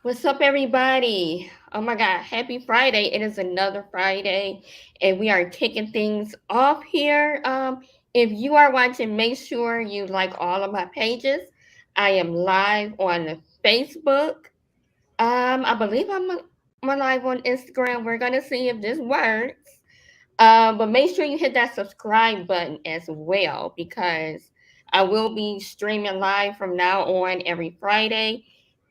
What's up, everybody? Oh my God, happy Friday. It is another Friday, and we are kicking things off here. If you are watching, make sure you like all of my pages. I am live on Facebook. I believe I'm live on Instagram. We're going to see if this works. But make sure you hit that subscribe button as well because I will be streaming live from now on every Friday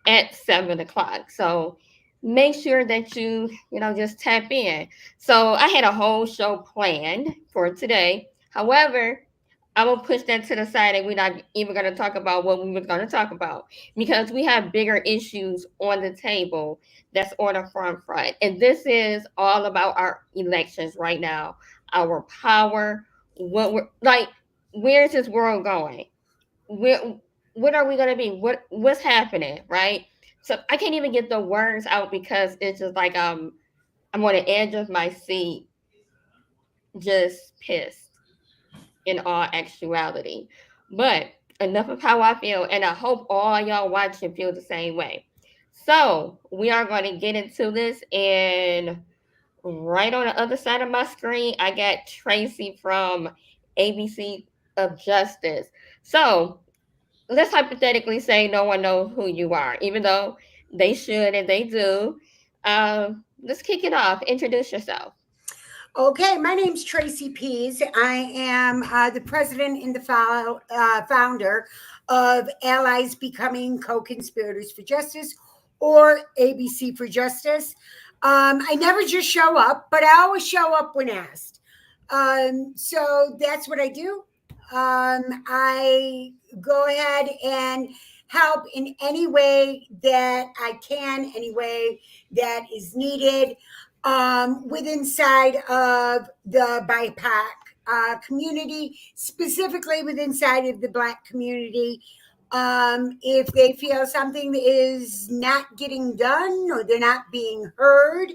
at 7 o'clock. So make sure that you just tap in. So I had a whole show planned for today. However, I will push that to the side and we're not even going to talk about what we were going to talk about because we have bigger issues on the table that's on the front. And this is all about our elections right now, our power, what we're like, where's this world going? Where, what are we going to be? What's happening, right? So I can't even get the words out because it's just like I'm on the edge of my seat, just pissed in all actuality. But enough of how I feel, and I hope all y'all watching feel the same way. So we are going to get into this, and right on the other side of my screen, I got Tracy from ABC of Justice. So let's hypothetically say no one knows who you are, even though they should and they do. Let's kick it off. Introduce yourself. Okay, my name's Tracy Pease. I am the president and the founder of Allies Becoming Co-Conspirators for Justice, or ABC for Justice. I never just show up, but I always show up when asked. So that's what I do. I go ahead and help in any way that I can, any way that is needed with inside of the BIPOC community, specifically with inside of the Black community. If they feel something is not getting done or they're not being heard,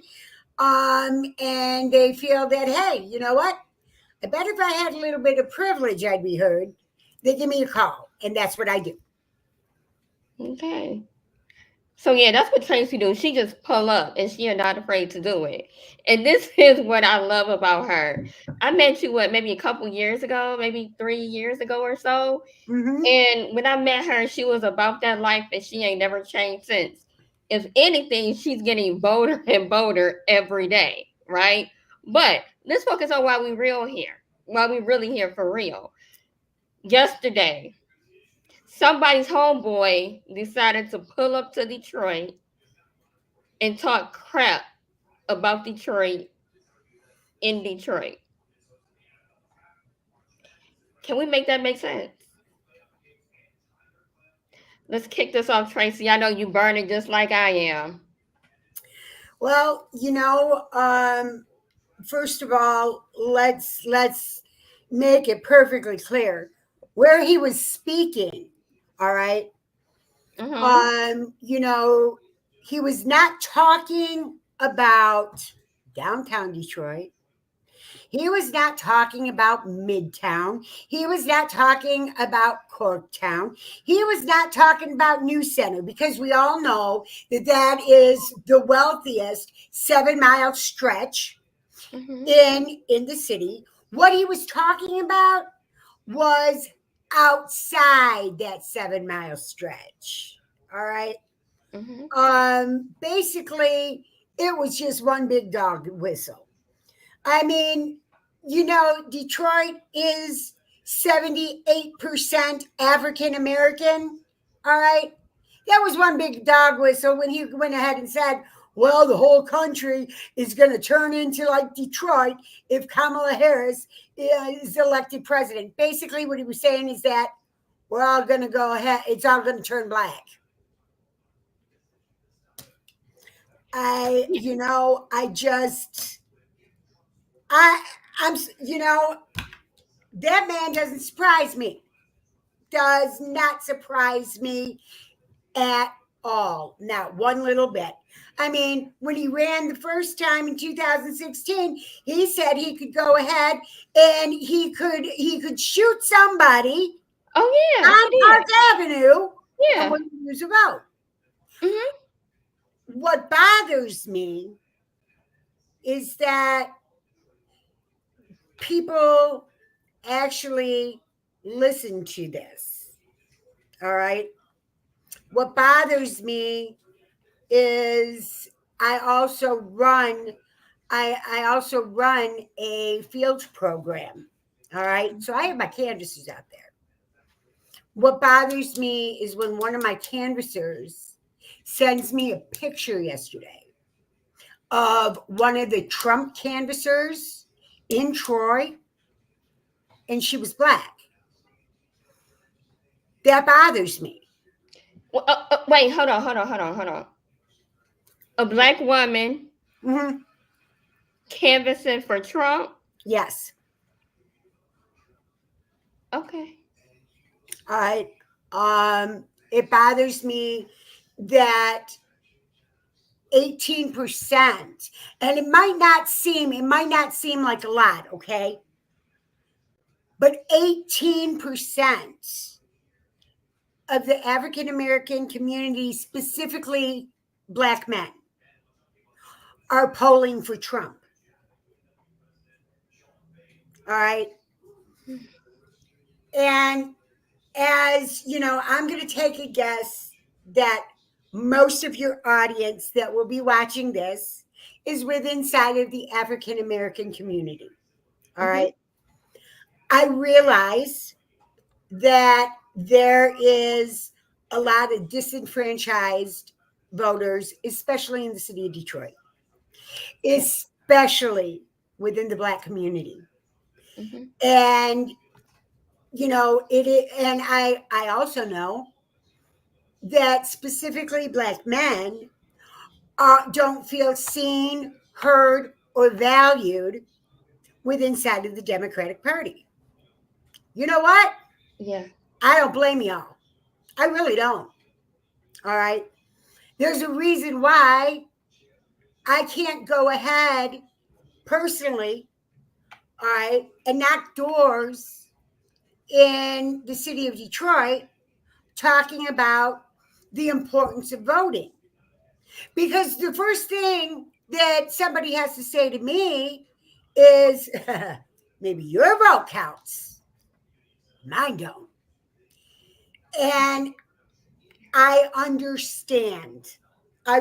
and they feel that, hey, you know what? I bet if I had a little bit of privilege, I'd be heard. They give me a call, and that's what I do. Okay. So yeah, that's what Tracy do. She just pull up and she is not afraid to do it. And this is what I love about her. I met you maybe a couple years ago, maybe 3 years ago or so. Mm-hmm. And when I met her, she was about that life and she ain't never changed since. If anything, she's getting bolder and bolder every day, right? But let's focus on why we real here. Why we really here for real. Yesterday, somebody's homeboy decided to pull up to Detroit and talk crap about Detroit in Detroit. Can we make that make sense? Let's kick this off, Tracy. I know you burning just like I am. Well, first of all, let's make it perfectly clear where he was speaking. All right. Mm-hmm. Um, you know, he was not talking about downtown Detroit. He was not talking about Midtown. He was not talking about Corktown. He was not talking about New Center because we all know that that is the wealthiest 7 mile stretch Mm-hmm. in the city. What he was talking about was outside that 7 mile stretch. All right. Mm-hmm. Basically, it was just one big dog whistle. I mean, Detroit is 78% African American. All right. That was one big dog whistle when he went ahead and said, well, the whole country is going to turn into like Detroit if Kamala Harris is elected president. Basically, what he was saying is that we're all going to go ahead, it's all going to turn black. I, you know, I just, I, I'm, that man doesn't surprise me. Does not surprise me at all. Not one little bit. I mean, when he ran the first time in 2016, he said he could go ahead and he could shoot somebody Oh yeah, on he Park did. Avenue and Yeah. wouldn't lose a vote. Mm-hmm. what bothers me is that people actually listen to this. All right. What bothers me is I also run I also run a field program. All right. So I have my canvassers out there. What bothers me is when one of my canvassers sends me a picture yesterday of one of the Trump canvassers in Troy, and she was black. That bothers me. Well, wait, hold on. A black woman Hmm. canvassing for Trump. Yes. Okay. All right. It bothers me that 18%, and it might not seem like a lot, okay? But 18% of the African American community, specifically black men, are polling for Trump. All right. And as you know, I'm going to take a guess that most of your audience that will be watching this is within inside of the African American community. All Mm-hmm. right. I realize that there is a lot of disenfranchised voters, especially in the city of Detroit, Yeah. especially within the black community. Mm-hmm. And and I also know that specifically black men don't feel seen, heard, or valued within inside of the Democratic Party. You know what? Yeah. I don't blame y'all. I really don't. All right. There's a reason why I can't go ahead personally, all right, and knock doors in the city of Detroit talking about the importance of voting. Because the first thing that somebody has to say to me is maybe your vote counts, mine don't. And I understand. I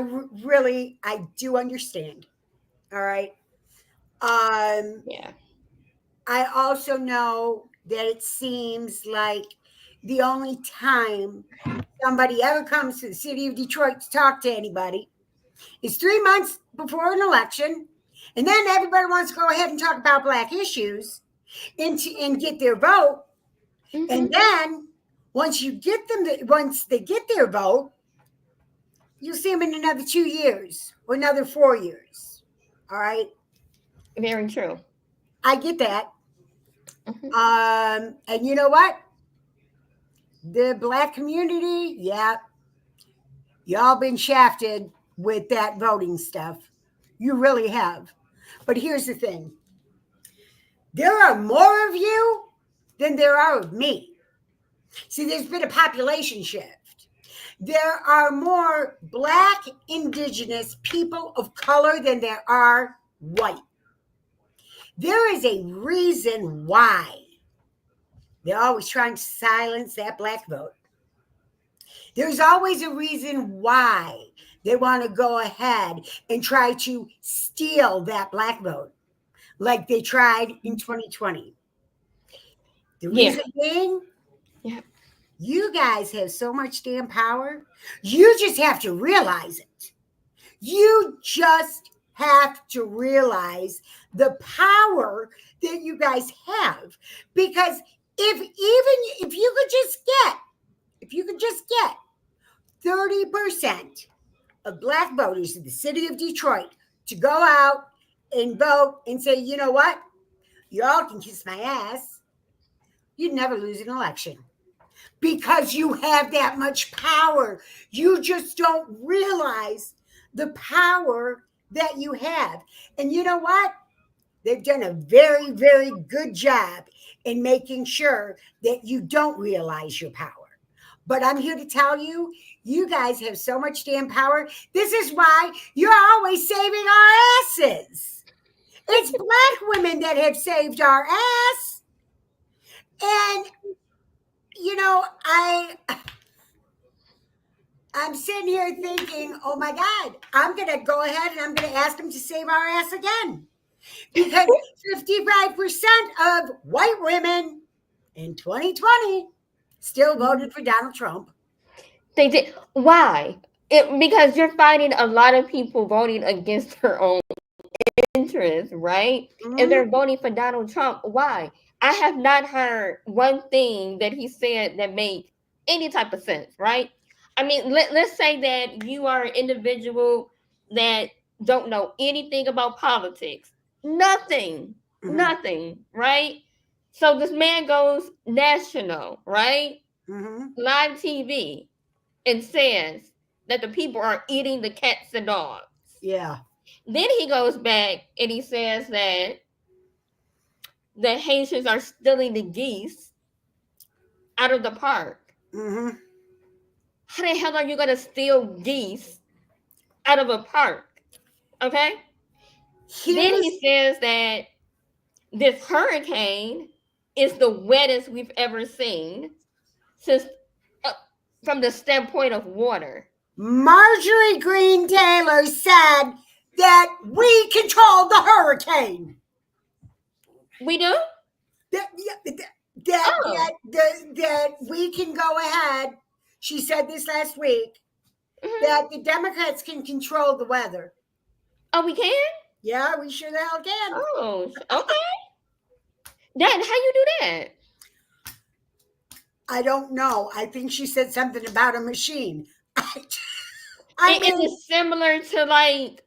do understand. All right. Um, Yeah. I also know that it seems like the only time somebody ever comes to the city of Detroit to talk to anybody is 3 months before an election. And then everybody wants to go ahead and talk about black issues and get their vote. And Mm-hmm. then once they get their vote, you'll see them in another 2 years or another 4 years. All right. Very true. I get that. Mm-hmm. And you know what? The black community, yeah, y'all been shafted with that voting stuff. You really have. But here's the thing, there are more of you than there are of me. See, there's been a population shift. There are more black, indigenous people of color than there are white. There is a reason why they're always trying to silence that black vote. There's always a reason why they want to go ahead and try to steal that black vote, like they tried in 2020. The Yeah. reason being, Yeah. you guys have so much damn power. You just have to realize it. You just have to realize the power that you guys have. Because if you could just get, if you could just get 30% of black voters in the city of Detroit to go out and vote and say, you know what? Y'all can kiss my ass. You'd never lose an election because you have that much power. You just don't realize the power that you have. And you know what? They've done a very, very good job in making sure that you don't realize your power. But I'm here to tell you, you guys have so much damn power. This is why you're always saving our asses. It's black women that have saved our ass. And you know, I'm sitting here thinking, oh my God, I'm gonna go ahead and I'm gonna ask them to save our ass again. Because 55% of white women in 2020 still voted for Donald Trump. They did. Why? Because you're finding a lot of people voting against their own interest, right? If Mhm. they're voting for Donald Trump, why? I have not heard one thing that he said that made any type of sense, right? I mean, let's say that you are an individual that don't know anything about politics. Nothing. Mhm. Nothing, right? So this man goes national, right? Mhm. Live TV and says that the people are eating the cats and dogs. Yeah. Then he goes back and he says that the Haitians are stealing the geese out of the park. Mhm. How the hell are you going to steal geese out of a park? Okay. Then Here's he says that this hurricane is the wettest we've ever seen since, uh, from the standpoint of water. Marjorie Green Taylor said that we control the hurricane. We do? That, yeah, Oh. that we can go ahead. She said this last week Hmm. that the Democrats can control the weather. Oh, we can? Yeah, we sure the hell can. Oh, okay. That, how you do that? I don't know. I think she said something about a machine. I Is mean, it similar to like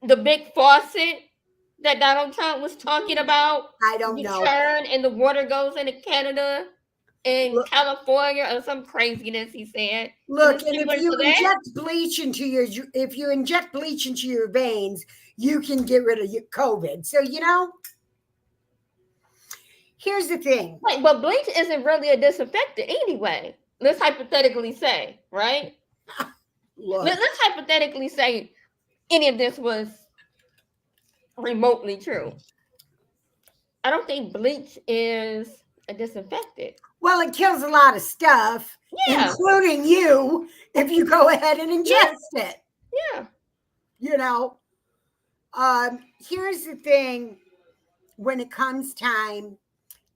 the big faucet that Donald Trump was talking about? I don't You know. turn and the water goes into Canada and Look, California or some craziness he said. Is look, it and similar to that? if you inject bleach into your veins, you can get rid of your COVID. So here's the thing. Wait, but bleach isn't really a disinfectant anyway. Let's hypothetically say, right? Look, Let's hypothetically say any of this was remotely true. I don't think bleach is a disinfectant. well, it kills a lot of stuff, Yeah, including you, if you go ahead and yeah, ingest it. yeah. You know, here's the thing when it comes time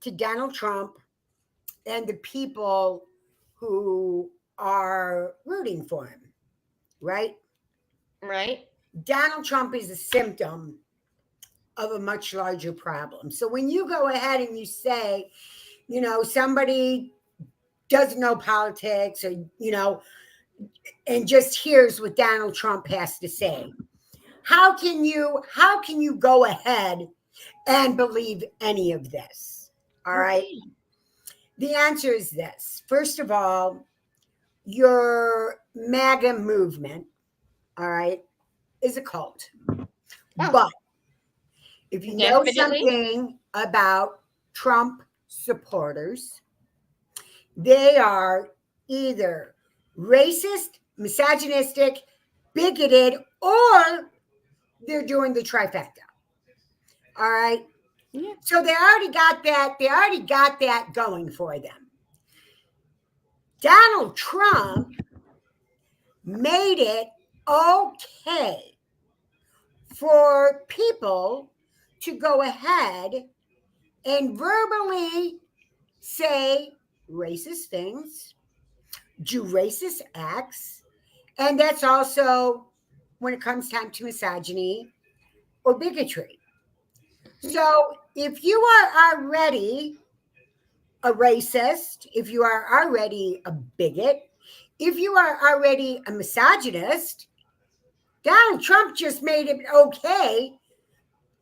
to Donald Trump and the people who are rooting for him, right? Right? Donald Trump is a symptom of a much larger problem. So when you go ahead and you say, somebody doesn't know politics or, and just hears what Donald Trump has to say, how can you go ahead and believe any of this? All You right. can. The answer is this. First of all, your MAGA movement, all right, is a cult. Oh, But if you know definitely. something about Trump supporters, they are either racist, misogynistic, bigoted, or they're doing the trifecta. All right. Yeah. So they already got that going for them. Donald Trump made it okay for people to go ahead and verbally say racist things, do racist acts, and that's also when it comes time to misogyny or bigotry. So if you are already a racist, if you are already a bigot, if you are already a misogynist, Donald Trump just made it okay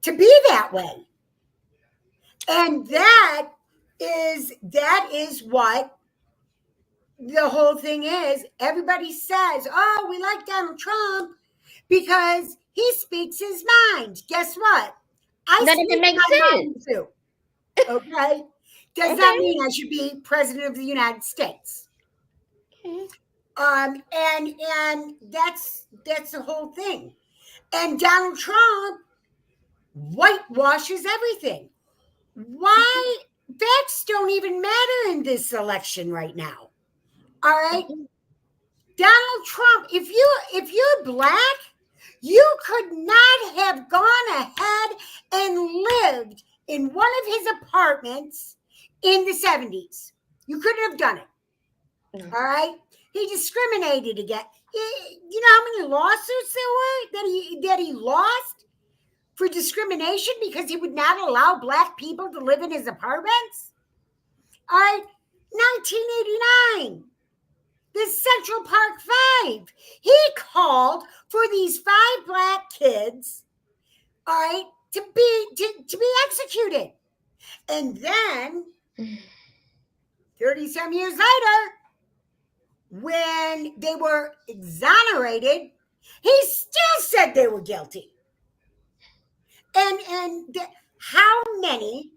to be that way. And that is what the whole thing is. Everybody says, "Oh, we like Donald Trump because he speaks his mind." Guess what? I None of it speak makes my mind sense. too. Okay? Does Okay. not mean I should be president of the United States. Okay. And that's the whole thing. And Donald Trump whitewashes everything. Why? Facts don't even matter in this election right now. All right, Mhm. Donald Trump. If you're black, you could not have gone ahead and lived in one of his apartments in the 70s. You couldn't have done it. No. All right. He discriminated against. You know how many lawsuits there were that he lost for discrimination because he would not allow black people to live in his apartments? All right. 1989, the Central Park Five. He called for these five black kids, all right, to be executed. And then 30 some years later, when they were exonerated, he still said they were guilty. And how many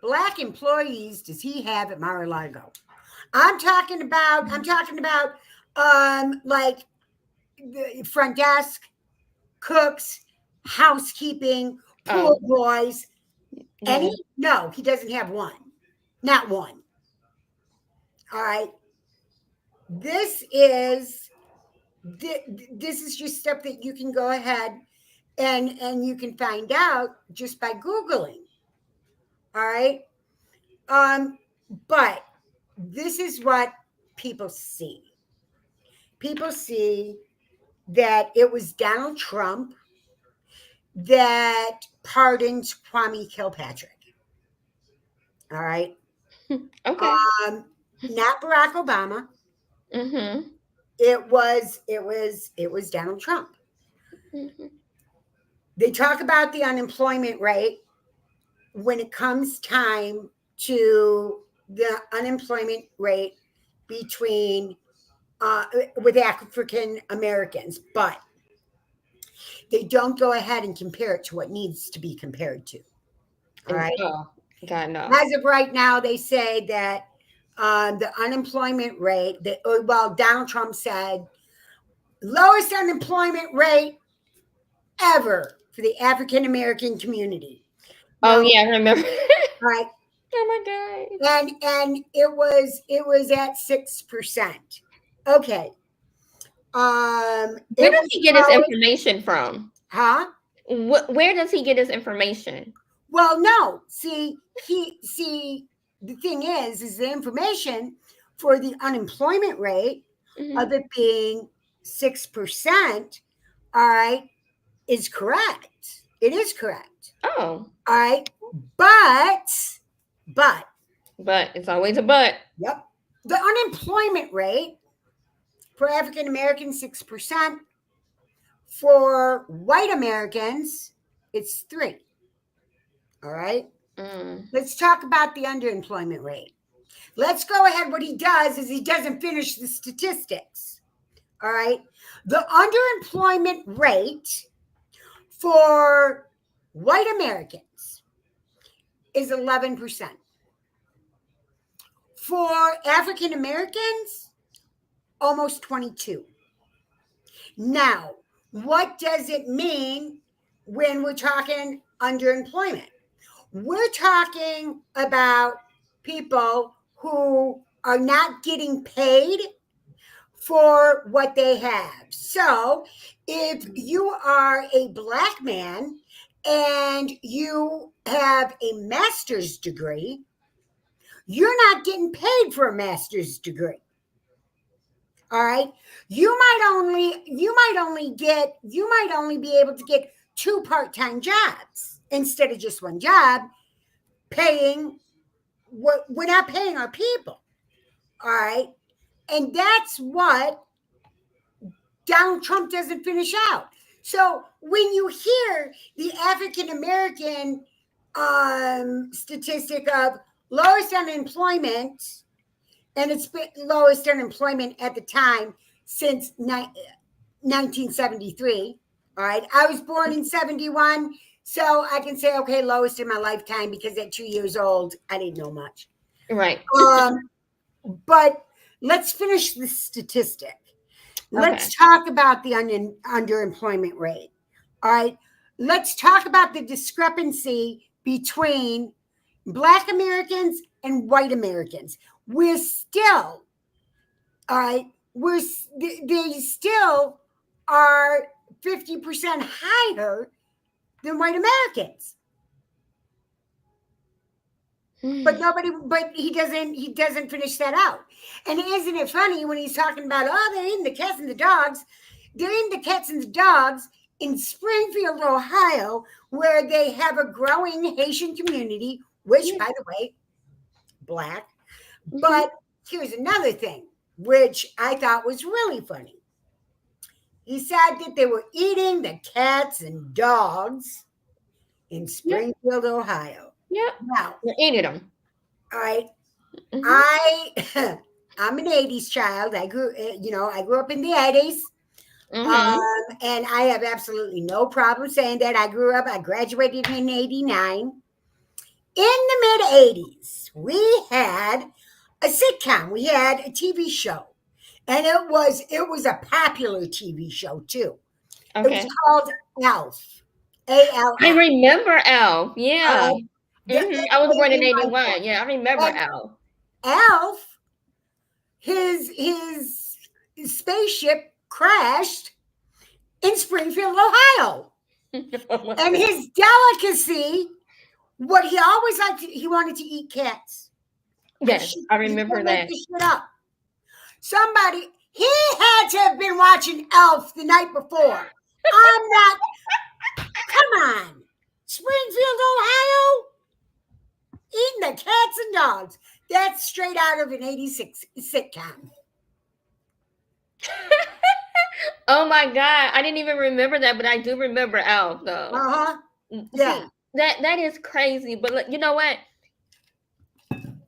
black employees does he have at Mar-a-Lago? I'm talking about like the front desk, cooks, housekeeping, pool Oh, boys. yeah. Any? No, he doesn't have one. Not one. All right. This is this is just stuff that you can go ahead and you can find out just by googling. All right. um but this is what people see. People see that it was Donald Trump that pardoned Kwame Kilpatrick. All right. Okay. um Not Barack Obama. Mhm. It was Donald Trump. Mhm. They talk about the unemployment rate when it comes time to the unemployment rate between with African Americans, but they don't go ahead and compare it to what needs to be compared to. All And right. oh, God no. As of right now, they say that the unemployment rate, well, Donald Trump said lowest unemployment rate ever for the African American community. Oh Now, yeah, I remember. right, Oh my God. and it was at 6%. Okay. Where It does was he get his low. information from? Huh? Where does he get his information? Well, no. See, the thing is the information for the unemployment rate of Mhm. it being 6%, all right, is correct. It is correct. Oh, All right. But, but it's always a but. yep. The unemployment rate for African Americans, 6%. For white Americans, it's 3. All right. Mm. Let's talk about the underemployment rate. Let's go ahead. What he does is he doesn't finish the statistics. All right. The underemployment rate for white Americans is 11%. For African Americans, almost 22. Now, what does it mean when we're talking underemployment? We're talking about people who are not getting paid for what they have. So, if you are a black man and you have a master's degree, you're not getting paid for a master's degree. All right. You might only be able to get 2 part-time jobs instead of just one job, paying what we're not paying our people. All right. And that's what Donald Trump doesn't finish out. So when you hear the African American statistic of lowest unemployment, and it's been lowest unemployment at the time since 1973. All right. I was born in 71. So I can say, okay, lowest in my lifetime because at 2 years old, I didn't know much. Right. Um, But let's finish the statistic. Okay. Let's talk about the underemployment rate. All right. Let's talk about the discrepancy between Black Americans and white Americans. We're still, all right, they still are 50% higher than white Americans. But he doesn't finish that out. And isn't it funny when he's talking about, oh, they're eating the cats and the dogs? They're eating the cats and the dogs in Springfield, Ohio, where they have a growing Haitian community, which, Yeah. by the way, Black. Mhm. But here's another thing, which I thought was really funny. He said that they were eating the cats and dogs in Yep. Springfield, Ohio. Yep. Now, You're eating them. all right, Mhm. I I'm an '80s child. I grew up in the '80s, Mhm. and I have absolutely no problem saying that. I graduated in '89. In the mid '80s, we had a sitcom. We had a TV show, and it was a popular TV show too. It was Okay. called Alf, I ALF. remember Al. Yeah. The, I was born in in my book. '81. Yeah, I remember And Al. Alf, his spaceship crashed in Springfield, Ohio. Oh my And God. his delicacy, what he always liked, he wanted to eat cats. Yes, I He remember couldn't make that. this shit up. He had to have been watching Elf the night before. I'm not, come on. Springfield, Ohio, eating the cats and dogs. That's straight out of an '86 sitcom. Oh my God, I didn't even remember that, but I do remember Al though. Uh huh. Yeah. See, that is crazy, but look, you know what?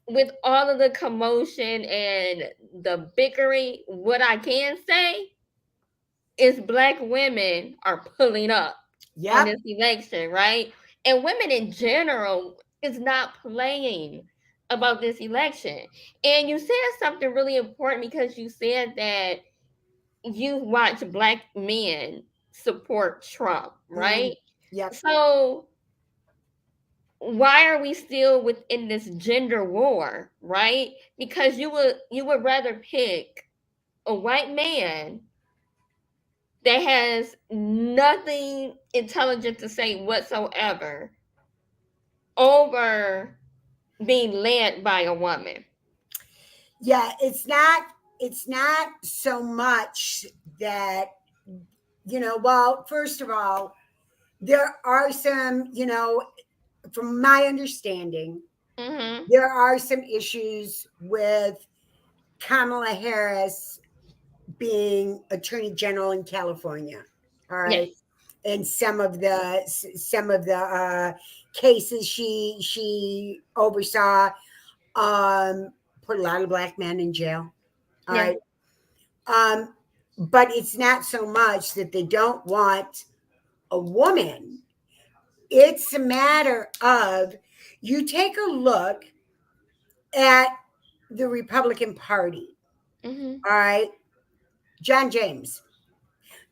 With all of the commotion and the bickering, what I can say is black women are pulling up on Yep. this election, right? And women in general is not playing about this election. And you said something really important because you said that you watch black men support Trump, Mm-hmm. right? Yep. So why are we still within this gender war, right? Because you would rather pick a white man that has nothing intelligent to say whatsoever over being led by a woman. Yeah. It's not so much that, well, first of all, there are some, from my understanding, Mhm. there are some issues with Kamala Harris being Attorney General in California. All right. Yes. And some of the cases she oversaw, put a lot of black men in jail. All Yeah. right. Um, but it's not so much that they don't want a woman. It's a matter of, you take a look at the Republican Party. Mhm. All right. John James.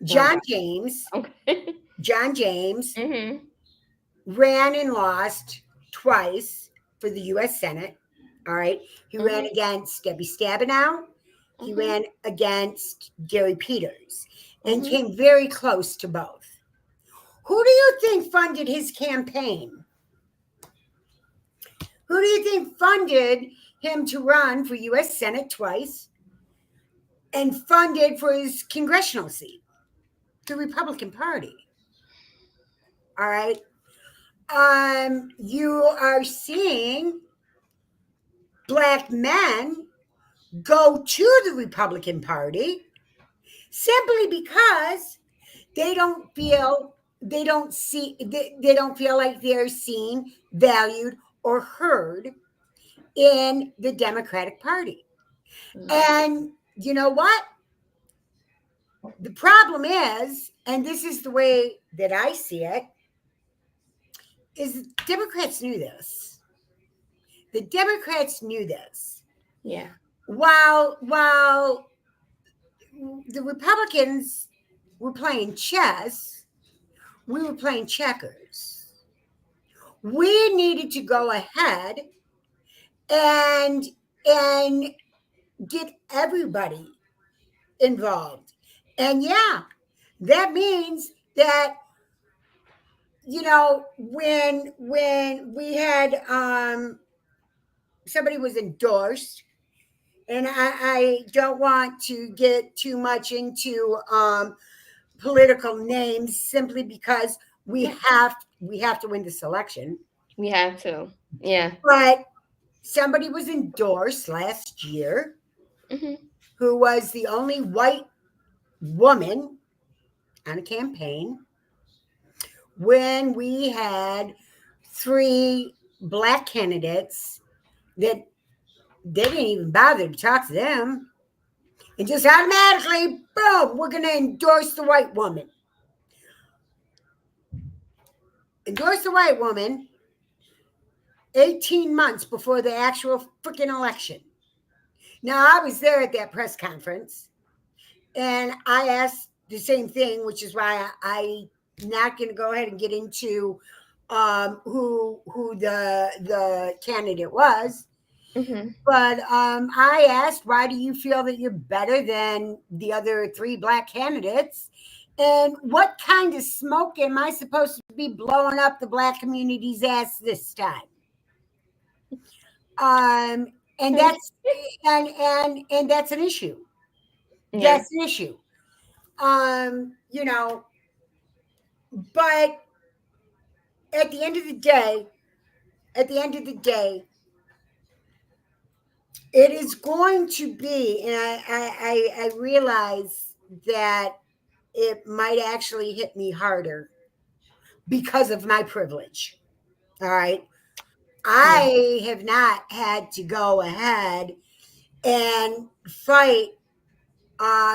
Oh John God. James. Okay. John James Mhm. ran and lost twice for the U.S. Senate. All right. He ran Mhm. against Debbie Stabenow. He Mhm. ran against Gary Peters and Mhm. came very close to both. Who do you think funded his campaign? Who do you think funded him to run for U.S. Senate twice and funded for his congressional seat? The Republican Party. All right. You are seeing black men go to the Republican Party simply because they don't feel like they're seen, valued, or heard in the Democratic Party. Mhm. And you know what? The problem is, and this is the way that I see it, is Democrats knew this. The Democrats knew this. Yeah. while the Republicans were playing chess, we were playing checkers. We needed to go ahead and and get everybody involved. And yeah, that means that when we had somebody was endorsed, and I don't want to get too much into political names simply because we Yeah, have to win this election. we have to. Yeah. But somebody was endorsed last year Hmm. who was the only white woman on a campaign when we had three black candidates that they didn't even bother to talk to them, and just automatically, boom, we're going to endorse the white woman. Endorse the white woman 18 months before the actual freaking election. Now, I was there at that press conference, and I asked the same thing, which is why I'm not going to go ahead and get into who the candidate was. Hmm. But I asked, why do you feel that you're better than the other three black candidates? And what kind of smoke am I supposed to be blowing up the black community's ass this time? Um, and that's and that's an issue. Yeah. That's an issue. Um, you know, but at the end of the day, at the end of the day, it is going to be, and I realize that it might actually hit me harder because of my privilege. All right. Yeah. I have not had to go ahead and fight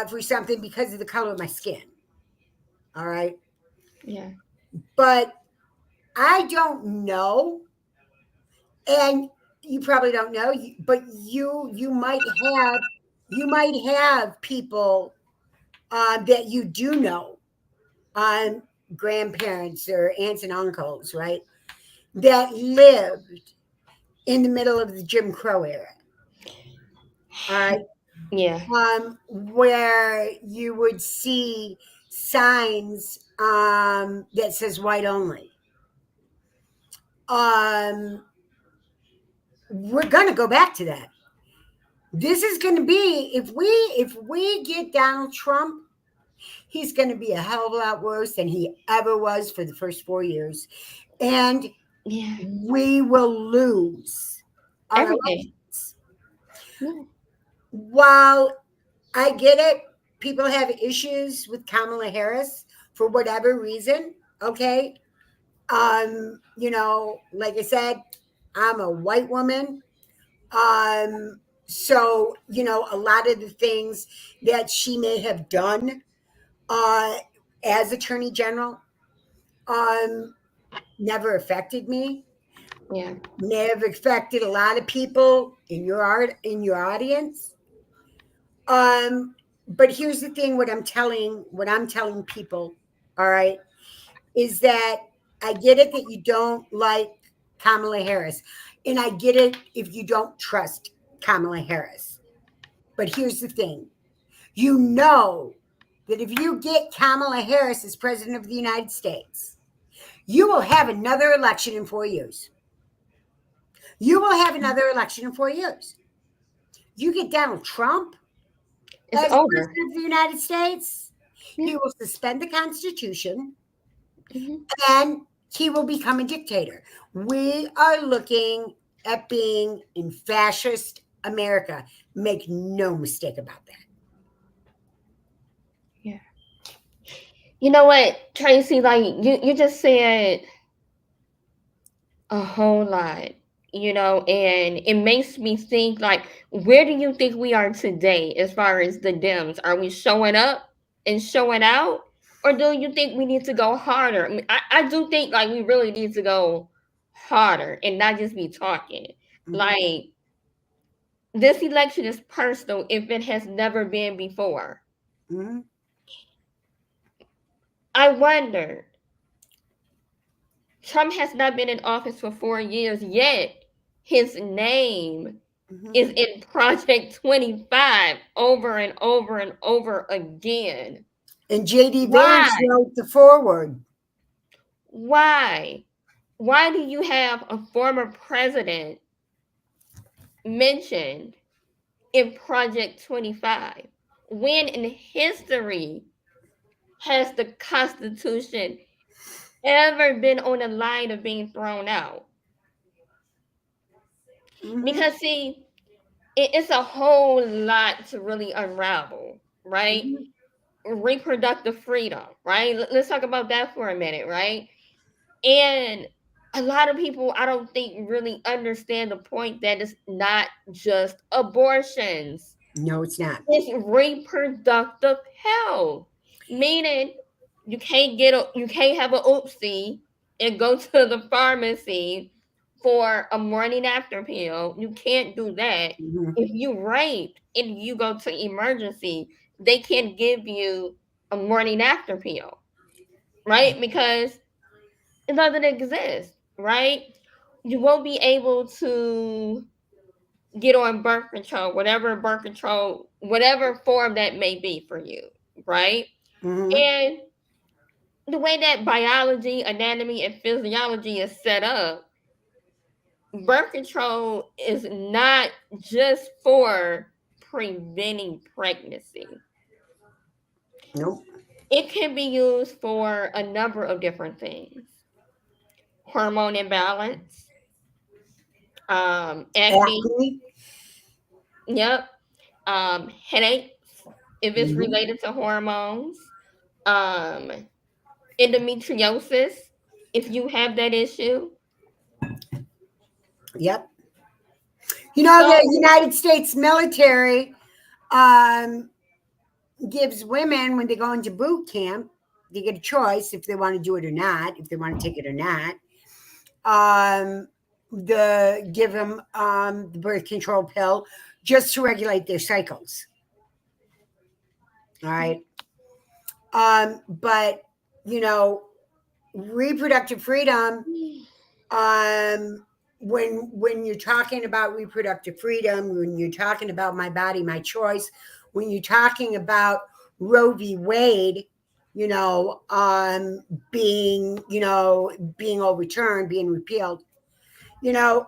for something because of the color of my skin. All right. Yeah. But I don't know. And you probably don't know, but you might have people that you do know, um, grandparents or aunts and uncles, right? That lived in the middle of the Jim Crow era. All right. Yeah. Where you would see signs that says white only. Um, we're gonna go back to that. This is gonna be, if we get Donald Trump, he's gonna be a hell of a lot worse than he ever was for the first 4 years. And Yeah. we will lose our Everything. elections. Yeah. While I get it, people have issues with Kamala Harris for whatever reason. Okay. Like I said, I'm a white woman. So, a lot of the things that she may have done uh as Attorney General um never affected me, Yeah. never affected a lot of people in your audience. Um, but here's the thing: what I'm telling people, all right, is that I get it that you don't like Kamala Harris, and I get it if you don't trust Kamala Harris. But here's the thing: you know that if you get Kamala Harris as president of the United States, you will have another election in 4 years. You will have another election in 4 years. You get Donald Trump It's as over. president of the United States, Yeah. he will suspend the Constitution Hmm. and he will become a dictator. We are looking at being in fascist America. Make no mistake about that. Yeah. You know what, Tracy? Like you just said a whole lot, and it makes me think like, where do you think we are today as far as the Dems? Are we showing up and showing out, or do you think we need to go harder? I mean, I do think like we really need to go harder and not just be talking. Mhm. Like this election is personal if it has never been before. Mm-hmm. I wonder, Trump has not been in office for 4 years, yet his name Mm-hmm. is in Project 25 over and over and over again. And J.D. Why? Vance wrote the foreword. Why? Why do you have a former president mentioned in Project 25 when in history has the Constitution ever been on the line of being thrown out? Mm-hmm. Because, see, it's a whole lot to really unravel, right? Mm-hmm. Reproductive freedom, right? Let's talk about that for a minute, right? And a lot of people, I don't think, really understand the point that it's not just abortions, No, it's not. it's reproductive health, meaning you can't have a oopsie and go to the pharmacy for a morning after pill. You can't do that. Mm-hmm. If you rape and you go to emergency, they can give you a morning after pill, right? Because it doesn't exist, right? You won't be able to get on birth control, whatever form that may be for you, right? Mm-hmm. And the way that biology, anatomy, and physiology is set up, birth control is not just for preventing pregnancy. Nope. It can be used for a number of different things. Hormone imbalance, acne, Acne. yep, headaches, if it's Mm-hmm. related to hormones, um, endometriosis, if you have that issue. Yep. You know, the So, United States military um, gives women, when they go into boot camp, they get a choice if they want to do it or not, if they want to take it or not. Um, give them the birth control pill just to regulate their cycles. All right. But you know, reproductive freedom. Um, when you're talking about reproductive freedom, when you're talking about my body, my choice, when you're talking about Roe v. Wade, you know, being being overturned, being repealed, you know,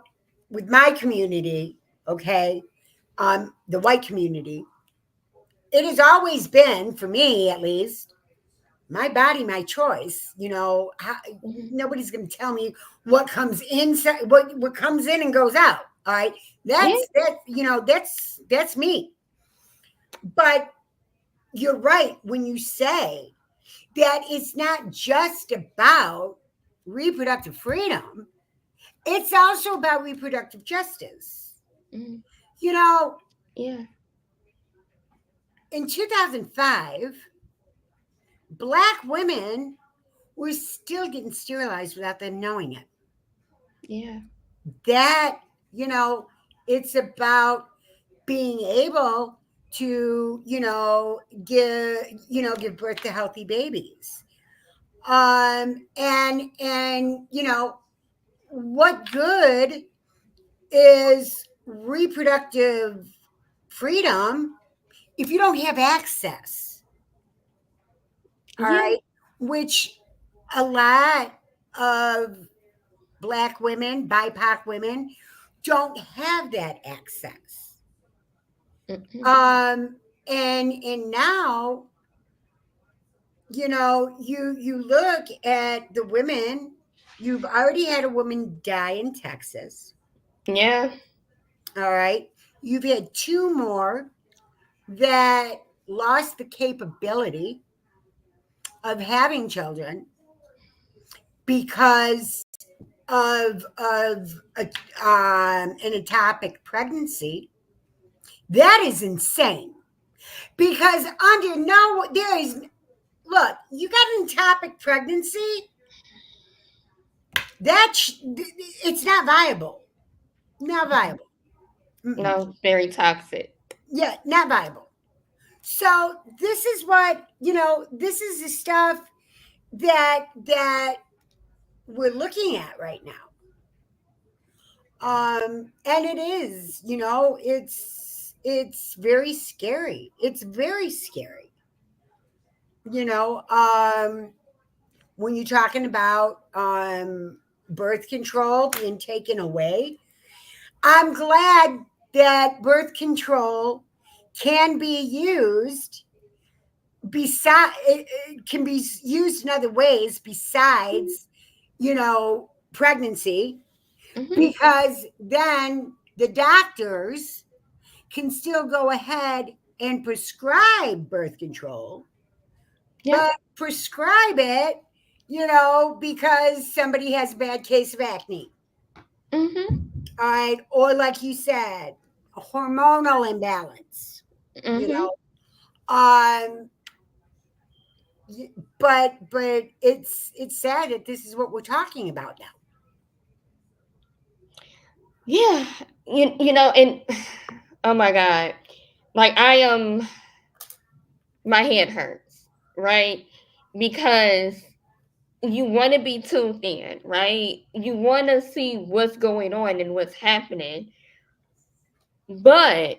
with my community, okay, the white community, it has always been, for me at least, my body, my choice. You know, nobody's going to tell me what comes inside, what comes in and goes out. All right, yeah, that's me. But you're right when you say that it's not just about reproductive freedom; it's also about reproductive justice. mhm, You know, yeah, in 2005, Black women were still getting sterilized without them knowing it. yeah, That, you know, it's about being able to, give birth to healthy babies. And what good is reproductive freedom if you don't have access? All yeah, right, which a lot of Black women, BIPOC women, don't have that access. mhm, And now, you look at the women. You've already had a woman die in Texas. yeah, All right, you've had two more that lost the capability of having children because of an ectopic pregnancy. That is insane. Because under no, there is, look, you got an ectopic pregnancy, that it's not viable. Not viable. Mm-mm. No, very toxic. Yeah, not viable. So this is what, this is the stuff that we're looking at right now. And it is, it's very scary. It's very scary. You know, when you're talking about birth control being taken away, I'm glad that birth control can be used beside it can be used in other ways besides, pregnancy, Hmm. because then the doctors can still go ahead and prescribe birth control, Yep. but prescribe it, because somebody has a bad case of acne. Hmm. All right. Or, like you said, a hormonal imbalance, you Hmm. know. Um, but it's sad that this is what we're talking about now. Yeah. And oh my God. Like my head hurts, right? Because you want to be tuned in, right? You want to see what's going on and what's happening, but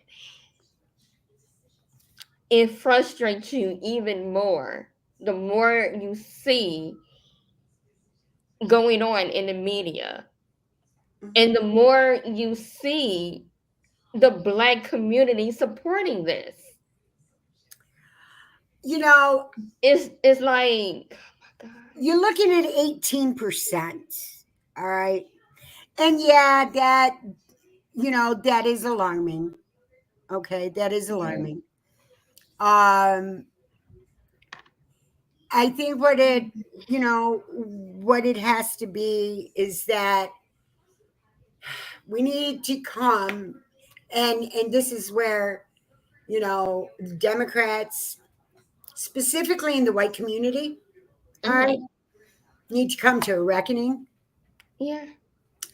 it frustrates you even more the more you see going on in the media and the Mhm. more you see the black community supporting this. You know, It's like, oh my you're looking at 18%. All right. And yeah, that is alarming. Okay, that is God. alarming. Um, I think what it has to be is that we need to come, and this is where, the Democrats, specifically in the white community, all right, Hmm. need to come to a reckoning. Yeah.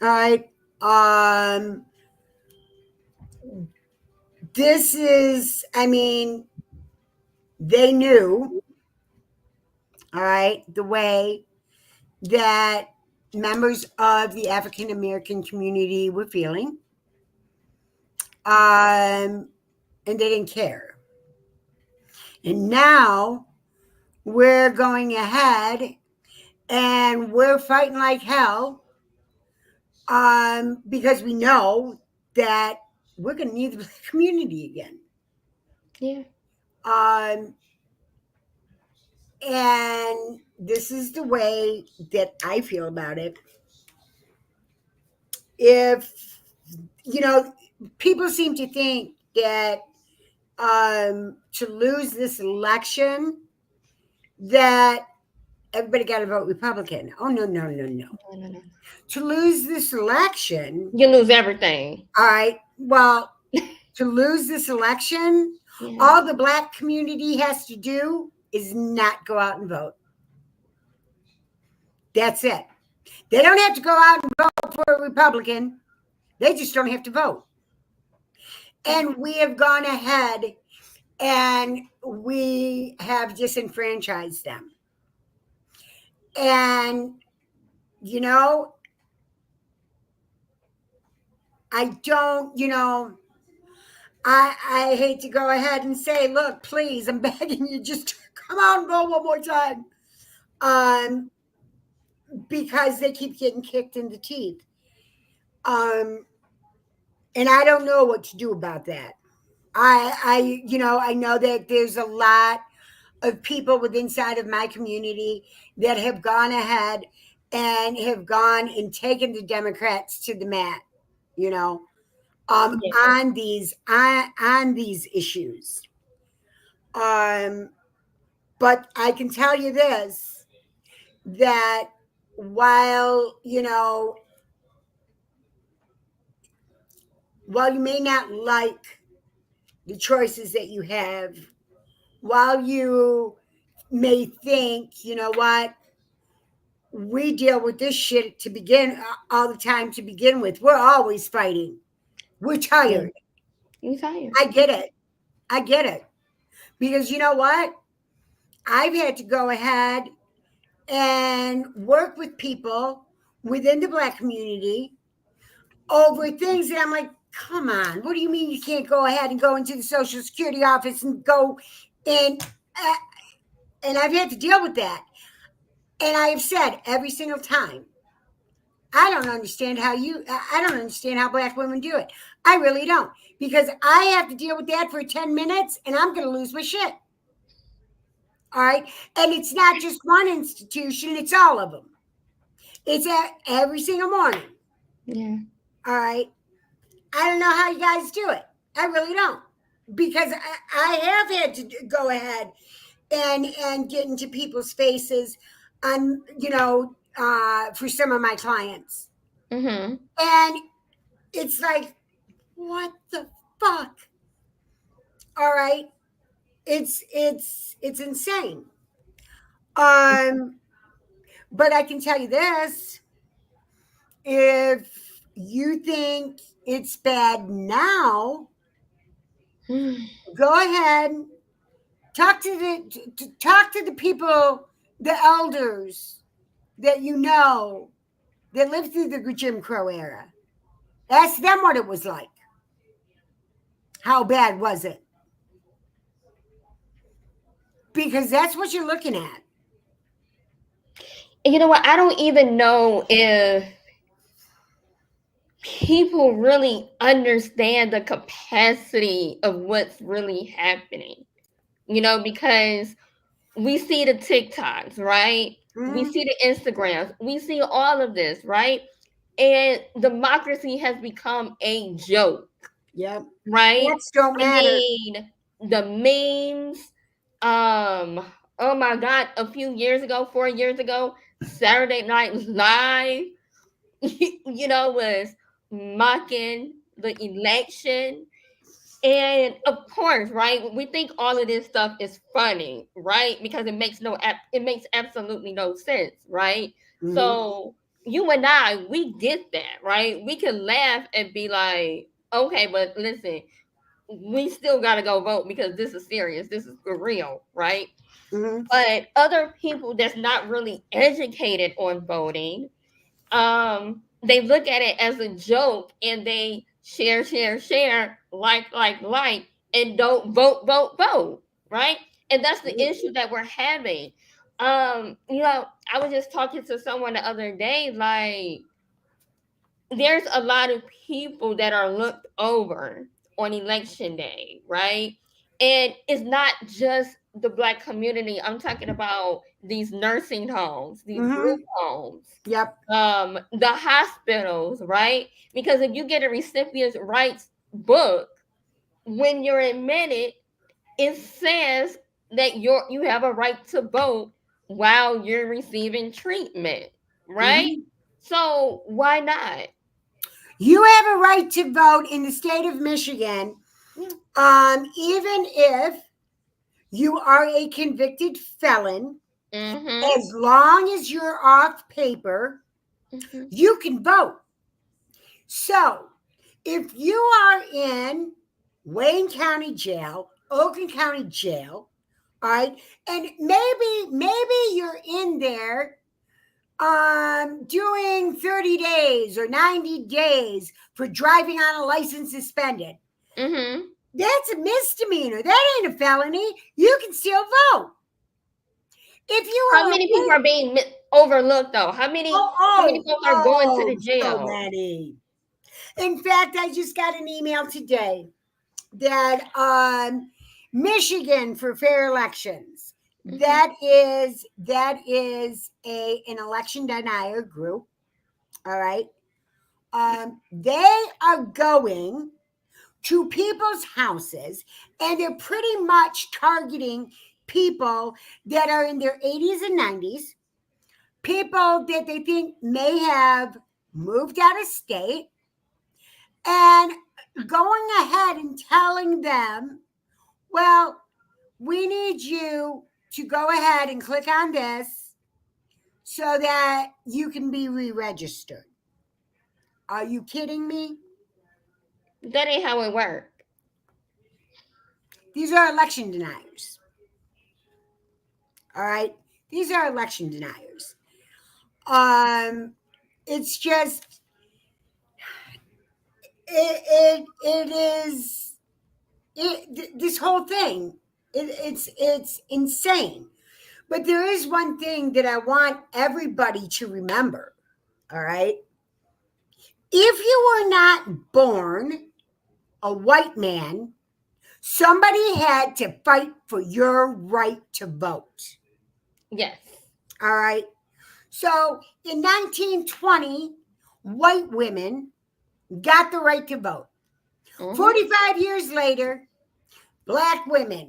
All right. Um, this is, I mean, they knew, all right, the way that members of the African American community were feeling, and they didn't care. And now we're going ahead and we're fighting like hell, because we know that we're going to need the black community again. Yeah. Um, and this is the way that I feel about it. If, you know, people seem to think that, to lose this election, that everybody got to vote Republican. Oh, no, no, no, no. No, no, no. To lose this election, You lose everything. all right, well, to lose this election, Yeah. all the black community has to do is not go out and vote. That's it. They don't have to go out and vote for a Republican. They just don't have to vote. And we have gone ahead and we have disenfranchised them. And, you know, I don't, I hate to go ahead and say, look, please, I'm begging you, just come out and vote one more time. Um, because they keep getting kicked in the teeth. Um, and I don't know what to do about that. I know that there's a lot of people within inside of my community that have gone ahead and have gone and taken the Democrats to the mat, you know, Yeah. on these issues. Um, but I can tell you this, that while while you may not like the choices that you have, while you may think, you know what, we deal with this shit to begin all the time to begin with. We're always fighting. We're Yeah. tired. You tired. I get it. I get it. Because you know what? I've had to go ahead and work with people within the Black community over things that I'm like, come on, what do you mean you can't go ahead and go into the Social Security office and go in? Uh, and I've had to deal with that. And I have said every single time, I don't understand how I don't understand how Black women do it. I really don't. Because I have to deal with that for 10 minutes and I'm going to lose my shit. All right. And it's not just one institution, it's all of them. It's every single morning. Yeah. All right. I don't know how you guys do it. I really don't. Because I have had to go ahead and get into people's faces on, for some of my clients. Mm-hmm. And it's like, what the fuck? All right. It's insane. Um, but I can tell you this, if you think it's bad now, go ahead, talk to the people, the elders that you know that lived through the Jim Crow era. Ask them what it was like. How bad was it? Because that's what you're looking at. You know what? I don't even know if people really understand the capacity of what's really happening. Because we see the TikToks, right? We Mm-hmm. see the Instagrams. We see all of this, right? And democracy has become a joke, Yep. right? Facts don't I matter. mean, the memes, oh my God, a few years ago, 4 years ago, Saturday Night Live, was mocking the election. And of course, right, we think all of this stuff is funny, right? Because it makes absolutely no sense, right? Mm-hmm. So you and I, we get that, right? We can laugh and be like, okay, but listen, we still gotta go vote because this is serious. This is for real, right? Mm-hmm. But other people that's not really educated on voting, they look at it as a joke and they share, like, and don't vote, right? And that's the issue that we're having. I was just talking to someone the other day, like, there's a lot of people that are looked over on election day, right? And it's not just the Black community. I'm talking about these nursing homes, these Mm-hmm. group homes, Yep. the hospitals, right? Because if you get a recipient's rights book, when you're admitted, it says that you have a right to vote while you're receiving treatment, right? Mm-hmm. So why not? You have a right to vote in the state of Michigan, Yeah. even if you are a convicted felon. Mm-hmm. As long as you're off paper, Mm-hmm. you can vote. So, if you are in Wayne County Jail, Oakland County Jail, all right, and maybe you're in there doing 30 days or 90 days for driving on a license suspended. Mm-hmm. That's a misdemeanor. That ain't a felony. You can still vote. If you How are many people are being overlooked though? How many folks are going to the so jail? many. In fact, I just got an email today that Michigan for fair elections. Mm-hmm. That is a an election denier group. All right. They are going to people's houses and they're pretty much targeting people that are in their 80s and 90s, people that they think may have moved out of state, and going ahead and telling them, well, we need you to go ahead and click on this so that you can be re registered. Are you kidding me? That ain't how it works. These are election deniers. All right. These are election deniers. Um, it's just it is this whole thing. It's insane. But there is one thing that I want everybody to remember. All right. If you were not born a white man, somebody had to fight for your right to vote. Yes. All right. So in 1920, white women got the right to vote. Mm-hmm. 45 years later, black women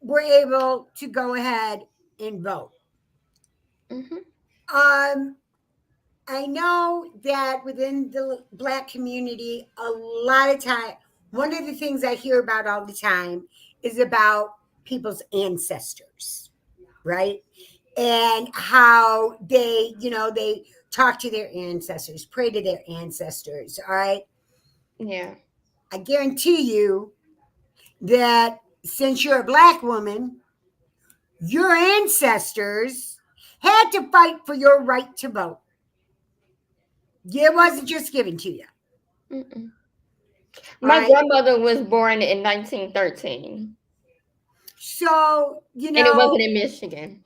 were able to go ahead and vote. Mm-hmm. Um, I know that within the black community, a lot of time, one of the things I hear about all the time is about people's ancestors, right? And how they, they talk to their ancestors, pray to their ancestors, all right? Yeah. I guarantee you that since you're a black woman, your ancestors had to fight for your right to vote. It wasn't just given to you. Mm-mm. All My right. grandmother was born in 1913, So, and it wasn't in Michigan.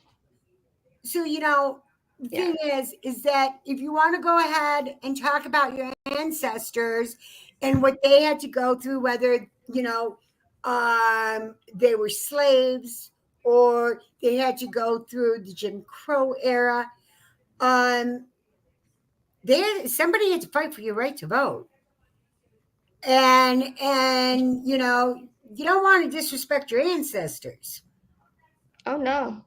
the Yeah. thing is that if you want to go ahead and talk about your ancestors and what they had to go through, whether, they were slaves or they had to go through the Jim Crow era, um, somebody had to fight for your right to vote. And you don't want to disrespect your ancestors. Oh no.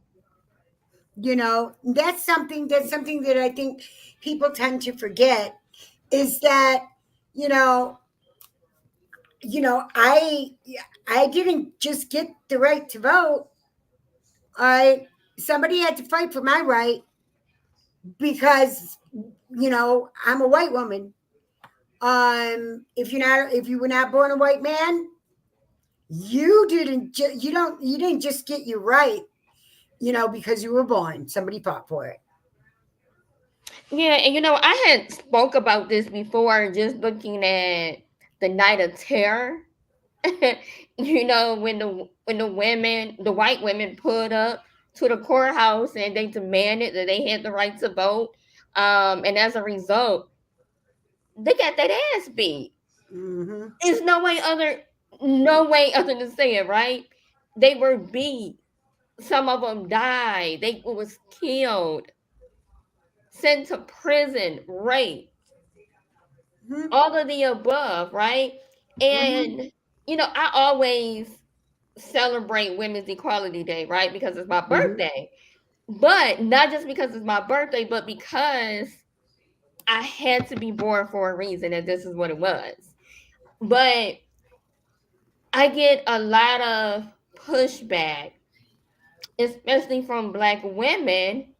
That's something that I think people tend to forget is that you know I didn't just get the right to vote. I Somebody had to fight for my right because I'm a white woman. If you were not born a white man, you didn't just get your right, because you were born. Somebody fought for it. Yeah, and I had spoke about this before, just looking at the Night of Terror. When the white women pulled up to the courthouse and they demanded that they had the right to vote, and as a result, they got that ass beat. Hmm. There's no way other to say it, right? They were beat. Some of them died. They was killed, sent to prison, raped, Hmm. all of the above, right? Hmm. And I always celebrate Women's Equality Day, right? Because it's my Hmm. birthday. But not just because it's my birthday, but because I had to be born for a reason, and this is what it was. But I get a lot of pushback, especially from black women,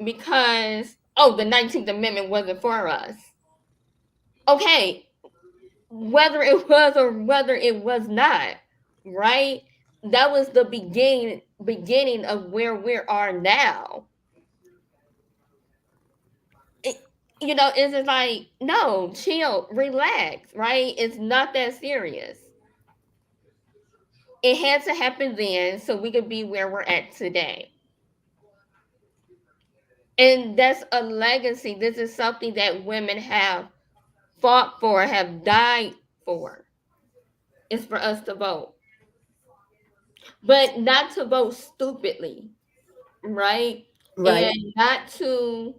because, oh, the 19th Amendment wasn't for us. Okay, whether it was or whether it was not, right? That was the beginning of where we are now. It, it's just like, no, chill, relax, right? It's not that serious. It had to happen then so we could be where we're at today. And that's a legacy. This is something that women have fought for, have died for. It's for us to vote. But not to vote stupidly, right? Right. And not to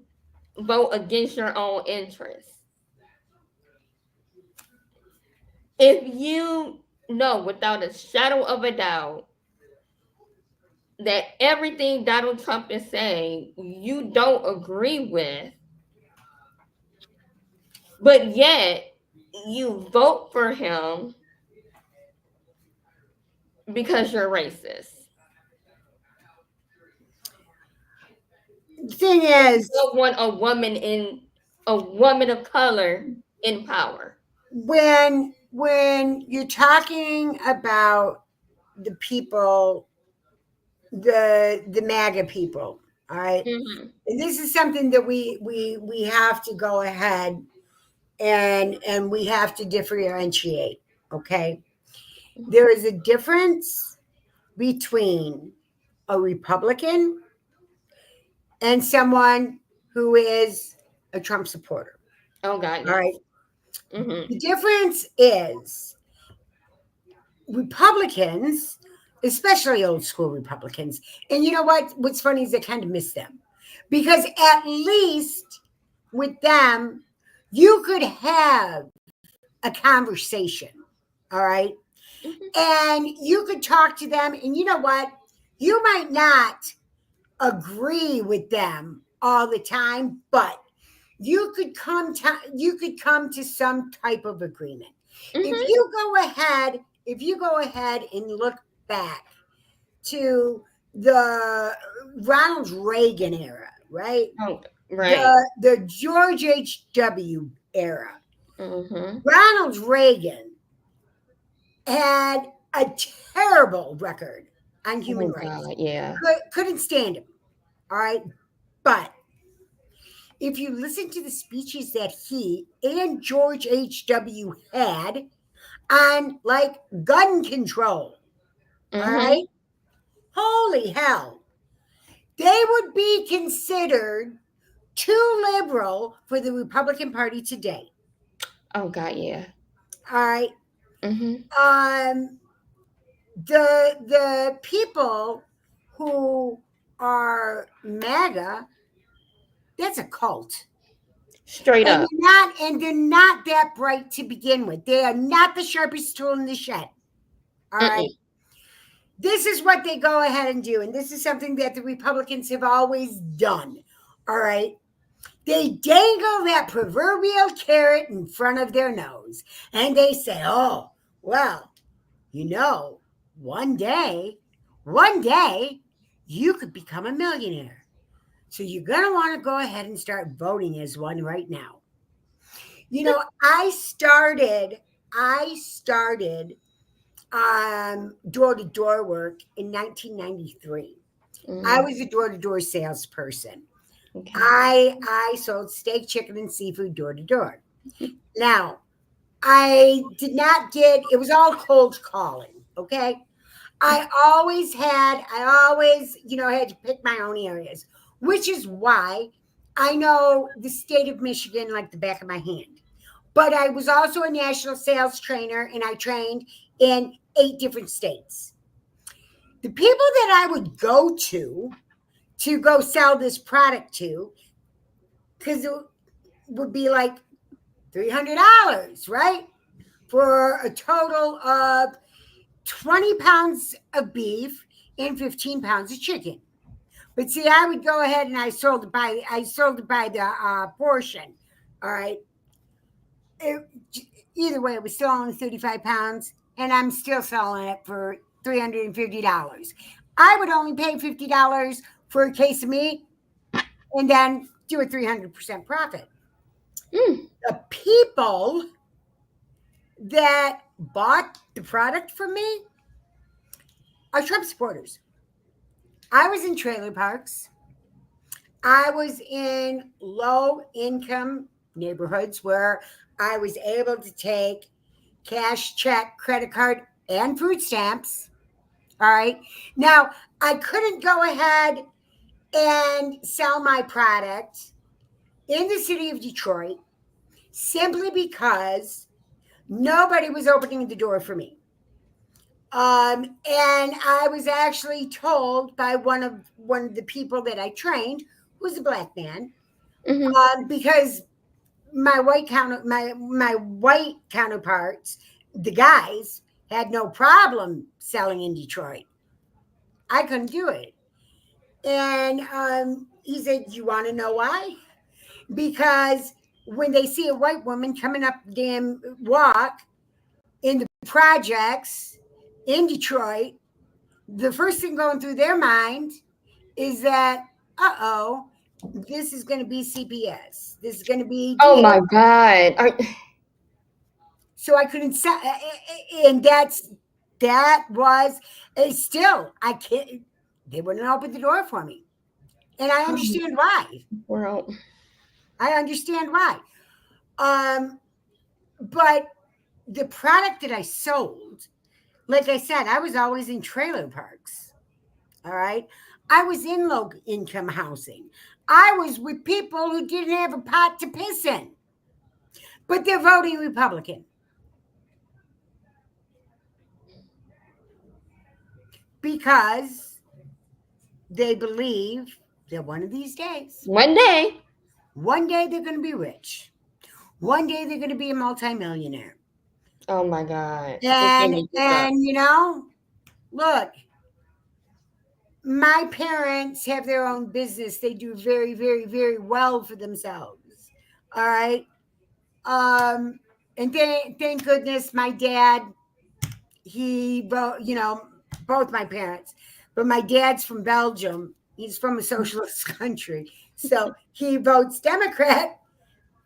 vote against your own interests. If you know without a shadow of a doubt that everything Donald Trump is saying you don't agree with, but yet you vote for him because you're racist. The thing You is, don't want a woman of color in power. when when you're talking about the people, the MAGA people, all right, Mhm. and this is something that we have to go ahead and we have to differentiate. Okay, there is a difference between a Republican and someone who is a Trump supporter. Oh God, All yes. right. Mhm. The difference is Republicans, especially old school Republicans, and you know what? What's funny is I kind of miss them because at least with them, you could have a conversation. All right. Mhm. And you could talk to them, and you know what? You might not agree with them all the time, but you could come to some type of agreement. If Mhm. you go ahead, if you go ahead and look back to the Ronald Reagan era, right? Oh, right. The George H.W. era. Mhm. Ronald Reagan had a terrible record on human Oh rights. God, yeah. Couldn't stand him. All right. But if you listen to the speeches that he and George H.W. had on like gun control, all Mhm. right, holy hell, they would be considered too liberal for the Republican Party today. Oh God, yeah. All right. Mhm. Um, the people who are MAGA, that's a cult. Straight And up. they're not that bright to begin with. They are not the sharpest tool in the shed. All right. Mm-mm. This is what they go ahead and do. And this is something that the Republicans have always done. All right. They dangle that proverbial carrot in front of their nose and they say, oh, well, you know, one day, one day, you could become a millionaire. So you're going to want to go ahead and start voting as one right now. You know, I started door to door work in 1993. I Mm. was a door to door salesperson. Okay. I sold steak, chicken, and seafood door to door. Now, I did not get it was all cold calling. Okay, I always had to pick my own areas, which is why I know the state of Michigan like the back of my hand. But I was also a national sales trainer and I trained in 8 different states. The people that I would go to go sell this product to, because it would be like $300, right? For a total of 20 pounds of beef and 15 pounds of chicken. But see, I would go ahead and I sold it by the portion. All right. It, either way, it was still only 35 pounds, and I'm still selling it for $350. I would only pay $50 for a case of meat and then do a 300% profit. Mm. The people that bought the product from me are Trump supporters. I was in trailer parks. I was in low income neighborhoods where I was able to take cash, check, credit card, and food stamps. All right. Now, I couldn't go ahead and sell my product in the city of Detroit simply because nobody was opening the door for me. And I was actually told by one of the people that I trained, who's a black man, Mhm. because my white counterparts, the guys, had no problem selling in Detroit. I couldn't do it. And he said, "You want to know why? Because when they see a white woman coming up the damn walk in the projects in Detroit, the first thing going through their mind is that, uh-oh, this is going to be CPS. This is going to be Oh my DEM. God. So I couldn't say, and that was still I can't. They wouldn't open the door for me, and I understand why. Well, I understand why. Um, but the product that I sold, like I said, I was always in trailer parks. All right. I was in low income housing. I was with people who didn't have a pot to piss in, but they're voting Republican because they believe that one day. one day they're going to be rich. One day they're going to be a multimillionaire. Oh my God. This made And me get up. and look, my parents have their own business. They do very, very, very well for themselves. All right. Um, and thank goodness my dad, he wrote, both my parents, but my dad's from Belgium. He's from a socialist country. So he votes Democrat.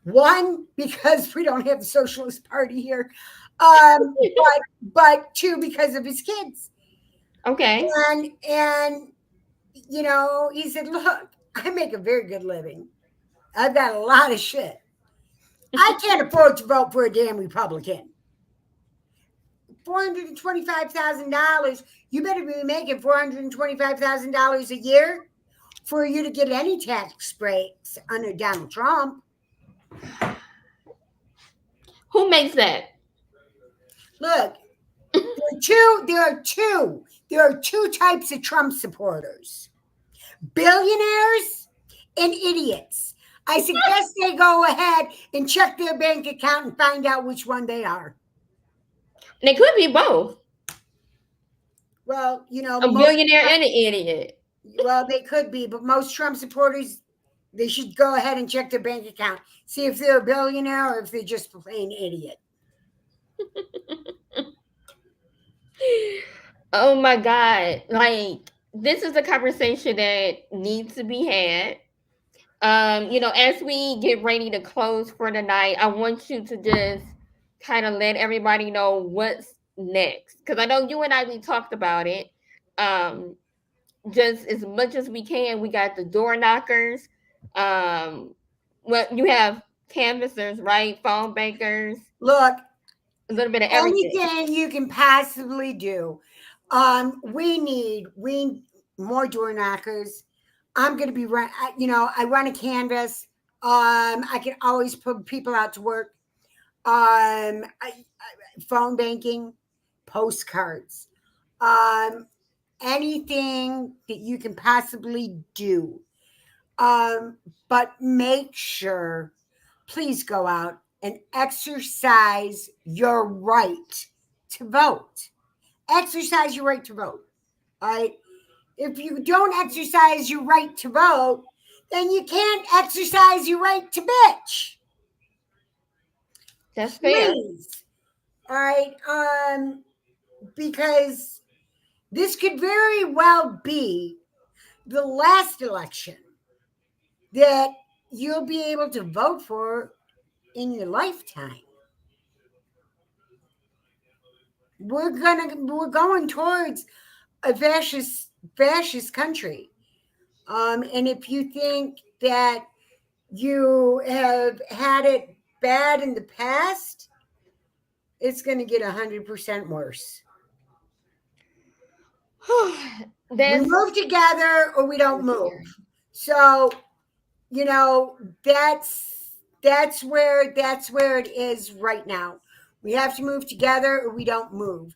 One, because we don't have the Socialist Party here. But two, because of his kids. Okay. And he said, look, I make a very good living. I've got a lot of shit. I can't afford to vote for a damn Republican. $425,000. You better be making $425,000 a year for you to get any tax breaks under Donald Trump. Who makes that? Look, there are two types of Trump supporters: billionaires and idiots. I suggest they go ahead and check their bank account and find out which one they are. And it could be both. Well, A billionaire and an idiot. they could be, but most Trump supporters, they should go ahead and check their bank account, see if they're a billionaire or if they're just a plain idiot. Oh my God. Like, this is a conversation that needs to be had. As we get ready to close for the night, I want you to just kind of let everybody know what's next. Because I know you and I, we talked about it. Um, just as much as we can. We got the door knockers. What you have canvassers, right? Phone bankers, Look, a little bit of everything. anything you can possibly do. We need more door knockers. I'm going to be run. I run a canvas. I can always put people out to work. Phone banking, postcards, anything that you can possibly do. But make sure, please go out and exercise your right to vote. Exercise your right to vote. All right. If you don't exercise your right to vote, then you can't exercise your right to bitch. That's fair. Please. All right. Because this could very well be the last election that you'll be able to vote for in your lifetime. We're going towards a fascist country. And if you think that you have had it bad in the past, it's going to get 100% worse. We That's move together or we don't move. So, you know, that's where it is right now. We have to move together or we don't move.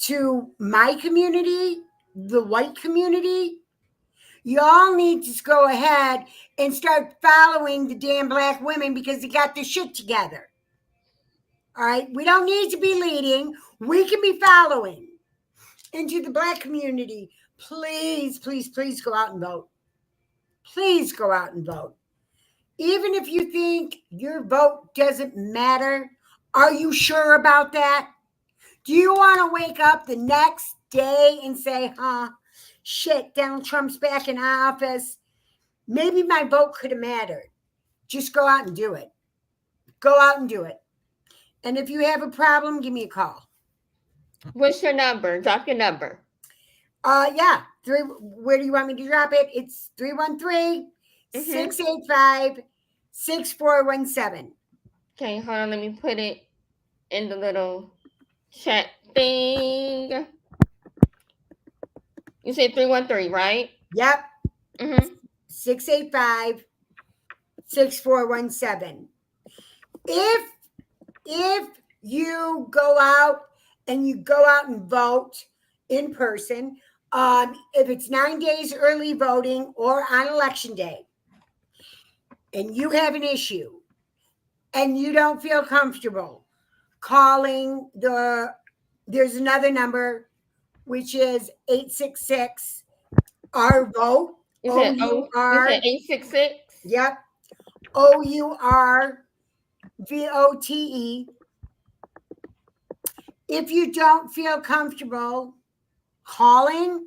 To my community, the white community, y'all need to go ahead and start following the damn black women because they got their shit together. All right. We don't need to be leading. We can be following. Into the black community, please, please, please go out and vote. Please go out and vote. Even if you think your vote doesn't matter, are you sure about that? Do you want to wake up the next day and say, shit, Donald Trump's back in office. Maybe my vote could have mattered. Just go out and do it. Go out and do it. And if you have a problem, give me a call. What's your number? Drop your number. Yeah. Where do you want me to drop it? It's 313 Mm-hmm. 685 6417. Okay, hold on. Let me put it in the little chat thing. You said 313, right? Yep. Mm-hmm. 685 6417. If if you go out and you go out and vote in person, if it's 9 days early voting or on election day, and you have an issue and you don't feel comfortable calling there's another number which is 866 our vote, You said OUR, 866? yep, OURVOTE. If you don't feel comfortable calling,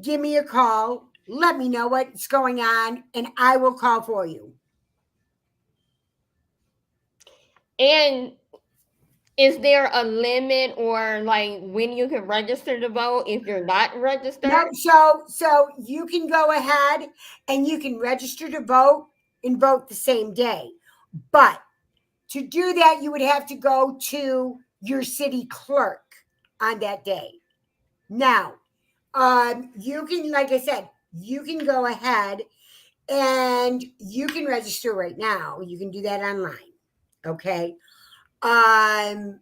give me a call, let me know what's going on, and I will call for you. And is there a limit or like when you can register to vote if you're not No, registered? so you can go ahead and you can register to vote and vote the same day. But to do that, you would have to go to your city clerk on that day. Now, you can, like I said, you can go ahead and you can register right now. You can do that online. Okay. Or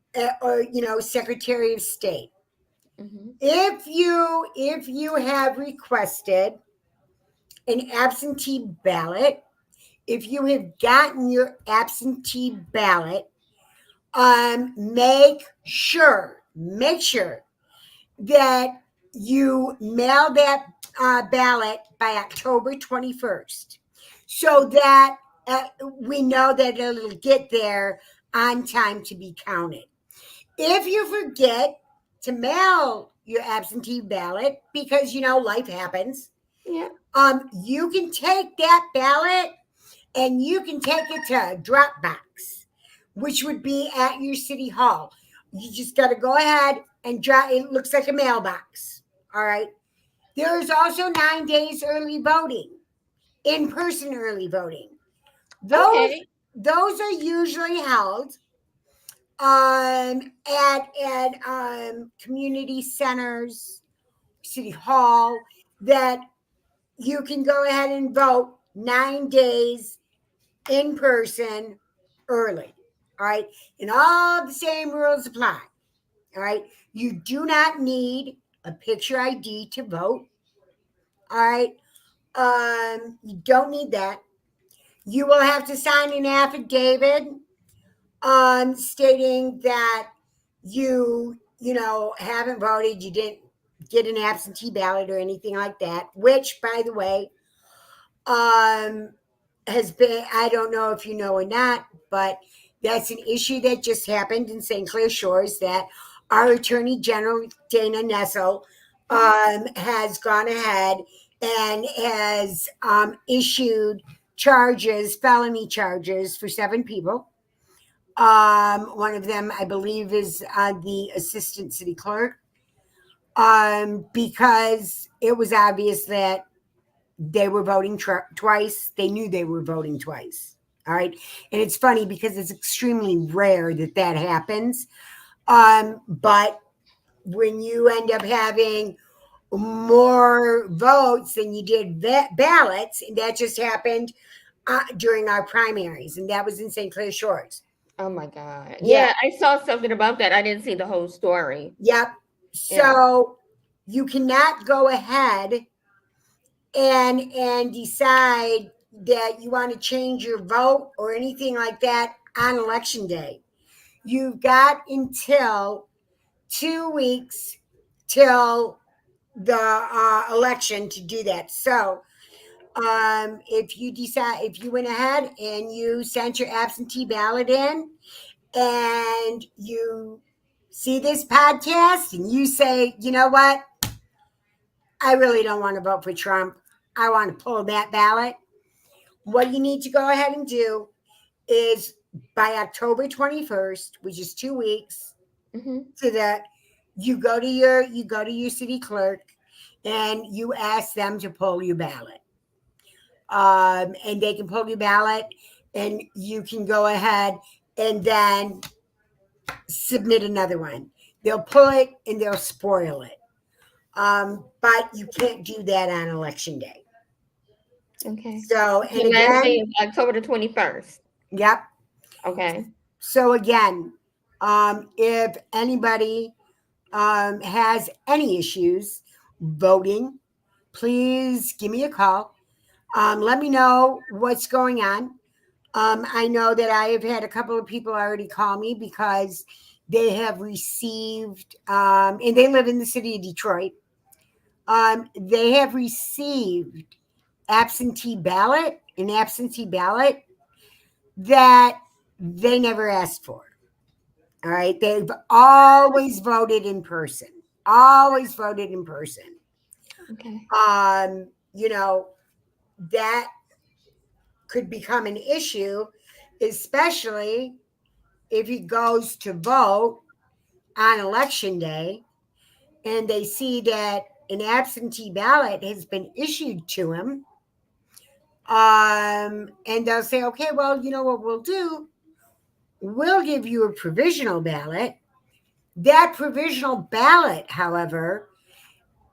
Secretary of State. Mm-hmm. If you have requested an absentee ballot, if you have gotten your absentee ballot, make sure that you mail that ballot by October 21st, so that we know that it'll get there on time to be counted. If you forget to mail your absentee ballot because life happens, Yeah. you can take that ballot and you can take it to a drop box, which would be at your city hall. You just got to go ahead and drop. It looks like a mailbox. All right. There is also 9 days early voting, in person early voting. Those Okay. those are usually held at community centers, city hall, that you can go ahead and vote 9 days in person early. All right. And all the same rules apply. All right. You do not need a picture ID to vote. All right. You don't need that. You will have to sign an affidavit stating that you haven't voted, you didn't get an absentee ballot or anything like that, which, by the way, um has been, I don't know if you know or not, but that's an issue that just happened in St. Clair Shores, that our Attorney General, Dana Nessel, Mm-hmm. has gone ahead and has issued charges, felony charges, for 7 people. One of them, I believe, is the assistant city clerk, because it was obvious that they were voting twice. They knew they were voting twice. All right. And it's funny because it's extremely rare that that happens. But when you end up having more votes than you did ballots, and that just happened during our primaries, and that was in St. Clair Shores. Oh my God. Yeah. Yeah, I saw something about that. I didn't see the whole story. Yep. Yeah. So you cannot go ahead and decide that you want to change your vote or anything like that on election day. You've got until 2 weeks till the election to do that. So if you went ahead and you sent your absentee ballot in, and you see this podcast and you say, you know what, I really don't want to vote for Trump, I want to pull that ballot. What you need to go ahead and do is by October 21st, which is 2 weeks, Mhm. to that you go to your city clerk and you ask them to pull your ballot. And they can pull your ballot, and you can go ahead and then submit another one. They'll pull it and they'll spoil it. But you can't do that on election day. Okay. So, and The last day again, is October the 21st. yep. Okay. So again, if anybody has any issues voting, please give me a call. Let me know what's going on. I know that I have had a couple of people already call me because they have received, and they live in the city of Detroit. They have received an absentee ballot that they never asked for. All right. They've always voted in person, always voted in person. Okay. You know, that could become an issue, especially if he goes to vote on election day and they see that an absentee ballot has been issued to him. And they'll say, okay, well, you know what we'll do? We'll give you a provisional ballot. That provisional ballot, however,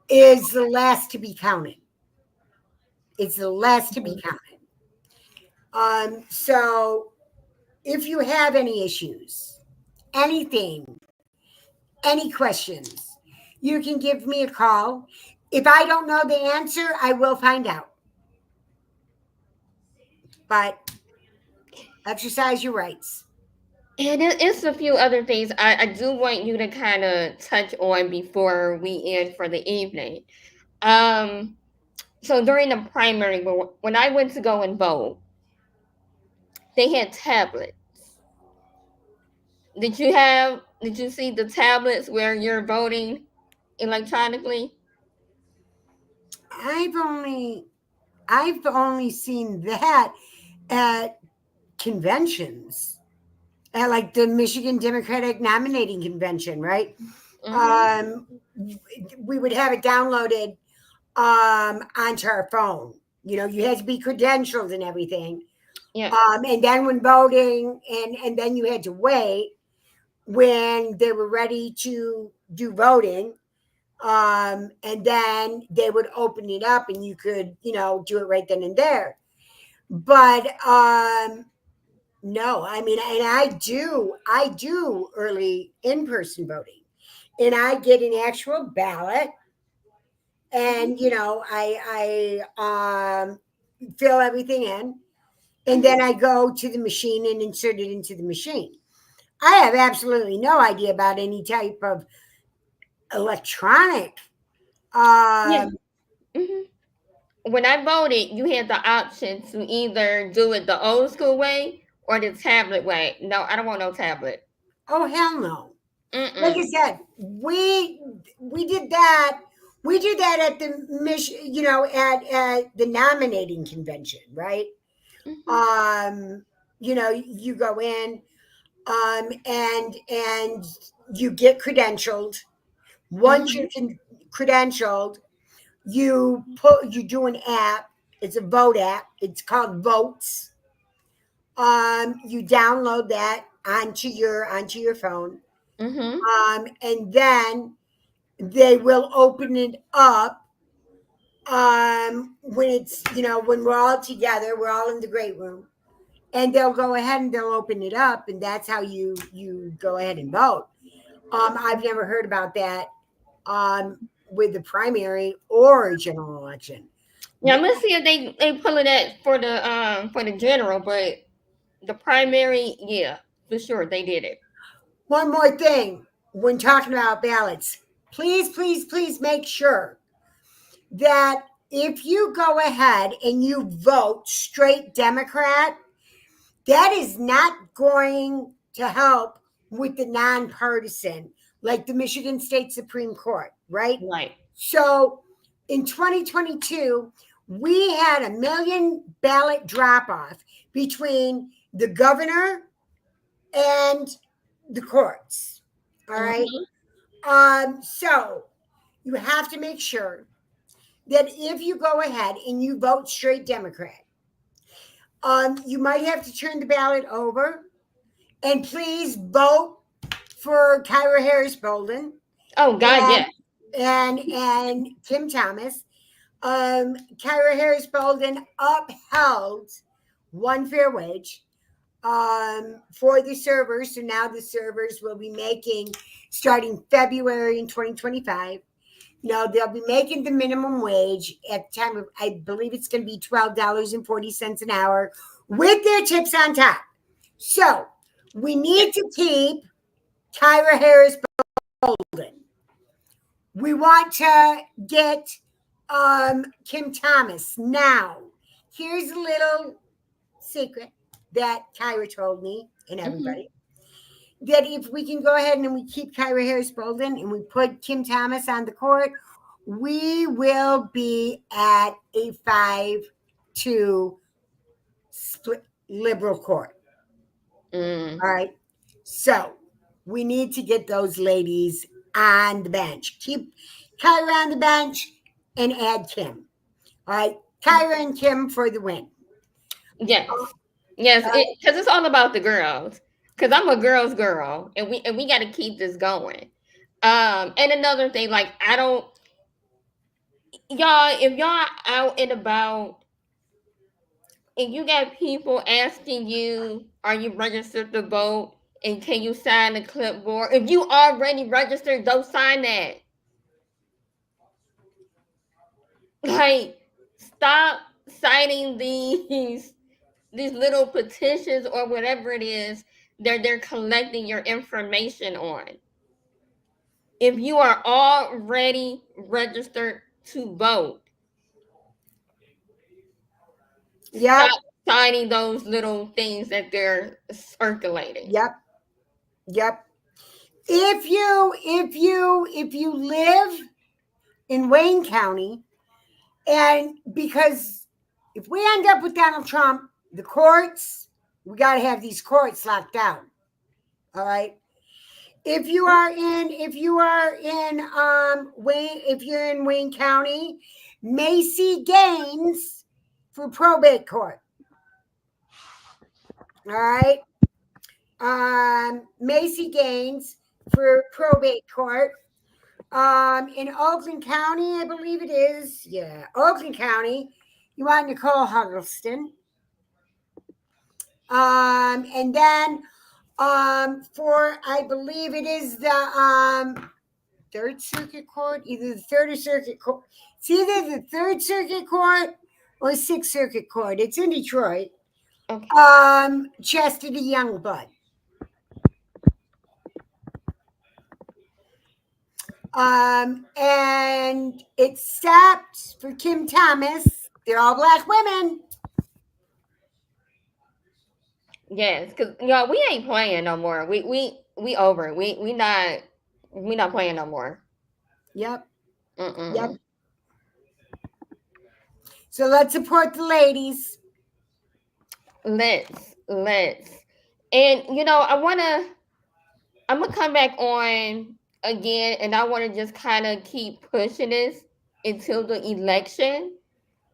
is the last to be counted. It's the last to be Mhm. counted. So if you have any issues, anything, any questions, you can give me a call. If I don't know the answer, I will find out. But exercise your rights. And it's a few other things I do want you to kind of touch on before we end for the evening. Um, so during the primary, when I went to go and vote, they had tablets. Did you see the tablets where you're voting electronically? I've only I've only seen that at conventions, at like the Michigan Democratic Nominating Convention, right? Mm-hmm. Um, we would have it downloaded onto our phone. You know, you had to be credentialed and everything. Yeah. And then when voting, and then you had to wait when they were ready to do voting. And then they would open it up and you could, you know, do it right then and there. But no, I mean, and I do early in-person voting, and I get an actual ballot, Mm-hmm. and you know, I fill everything in, and Mm-hmm. then I go to the machine and insert it into the machine. I have absolutely no idea about any type of electronic. Yeah. Um, Mm-hmm. When I voted, you had the option to either do it the old school way or the tablet way. No, I don't want no tablet. oh hell no! Like I Mm-mm. said, we did that. We did that at the you know, at the nominating convention, right? Mm-hmm. Um, you know, you go in, and you get credentialed. Once Mm-hmm. you're credentialed, you do an app. It's a vote app. It's called Votes. You download that onto your phone. Mm-hmm. And then they will open it up when it's, you know, when we're all together, we're all in the great room, and they'll go ahead and they'll open it up, and that's how you go ahead and vote. I've never heard about that with the primary or a general election. Yeah, I'm gonna see if they pull it at for the general, but the primary, yeah, for sure they did it. One more thing when talking about ballots, please, please, please make sure that if you go ahead and you vote straight Democrat, that is not going to help with the nonpartisan, like the Michigan State Supreme Court, right? Right. So in 2022, we had a million ballot drop off between the governor and the courts. All right. Mm-hmm. So you have to make sure that if you go ahead and you vote straight Democrat, you might have to turn the ballot over, and please vote for Kyra Harris Bolden Oh God, and yes. Tim Thomas. Kyra Harris Bolden upheld one fair wage for the servers. So now the servers will be making, starting February in 2025, they'll be making the minimum wage at the time of, I believe it's going to be $12.40 an hour with their tips on top. So we Yes. need to keep Kyra Harris Bolden. We want to get Kim Thomas. Now, here's a little secret that Kyra told me and Mm-hmm. everybody, that if we can go ahead and we keep Kyra Harris Bolden and we put Kim Thomas on the court, we will be at a 5-2 split liberal court. Mm. All right. So we need to get those ladies on the bench. Keep Kyra on the bench and add Kim. All right. Kyra and Kim for the win. Yes. Yes. Because it's all about the girls. Because I'm a girl's girl, and we got to keep this going. And another thing, like I don't, y'all, if y'all out and about and you got people asking you, are you registered to vote? And can you sign the clipboard? If you already registered, don't sign that. Like, stop signing these little petitions or whatever it is they're collecting your information on. If you are already registered to vote, Yep. stop signing those little things that they're circulating. Yep. Yep. If you live in Wayne County, and because if we end up with Donald Trump, the courts, we got to have these courts locked down. All right. If you're in Wayne County, Macy Gaines for probate court. All right. Macy Gaines for probate court. In Oakland County, I believe it is. Yeah, Oakland County. You want Nicole Huddleston. And then for, I believe it is the Third Circuit Court, either the Third or Circuit Court. It's either the Third Circuit Court or Sixth Circuit Court. It's in Detroit. Okay. Chastity Youngblood. And except for Kim Thomas, they're all black women. Yes, because y'all, we ain't playing no more. We over. It. We not playing no more. Yep. Yep. Mm-mm. So let's support the ladies. Let's. And I'm gonna come back on again, and I want to just kind of keep pushing this until the election,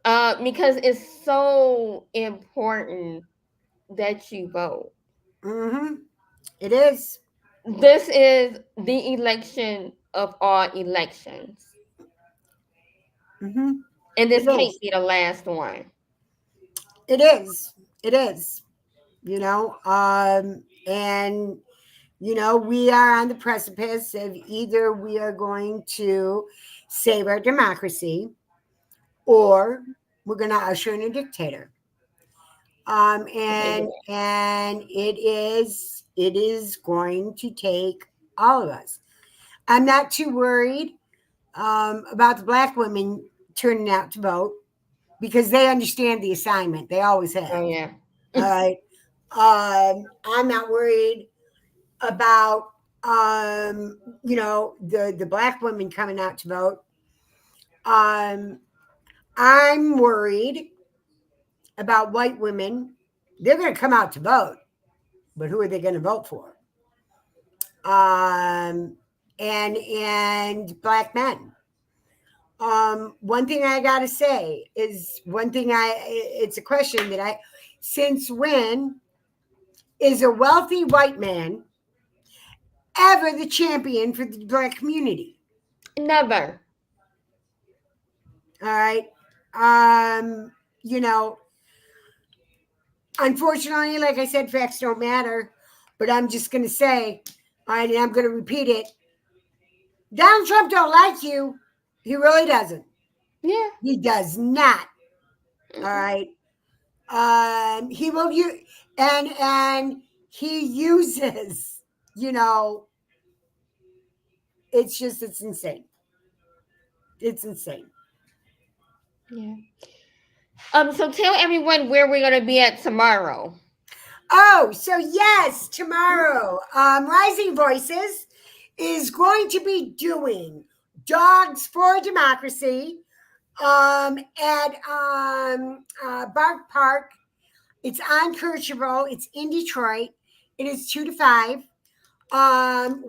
because it's so important that you vote. Mm-hmm. It is. This is the election of all elections, Mm-hmm. and It this can't is. be the last one. It is. It is. And we are on the precipice of either we are going to save our democracy or we're going to usher in a dictator. We can't do And that. it is going to take all of us. I'm not too worried about the black women turning out to vote because they understand the assignment. They always Oh have. yeah. All right. I'm not worried about the black women coming out to vote. Um, I'm worried about white women. They're going to come out to vote. but who are they going to vote for? Um, and black men. One thing I got to say is one thing it's a question that since when is a wealthy white man ever the champion for the black community? Never. All right. Um, you know, unfortunately, like I said, facts don't matter, but I'm just going to say, all right, and I'm going to repeat it. Donald Trump don't like you. He really doesn't. Yeah. He does not. All Mm-mm. right. He will use and he uses, you know, it's insane. It's insane. Yeah. So tell everyone where we're gonna be at tomorrow. Oh, so yes, tomorrow, Rising Voices is going to be doing Dogs for Democracy at Bark Park. It's on Kercheval. It's in Detroit. It is 2 to 5.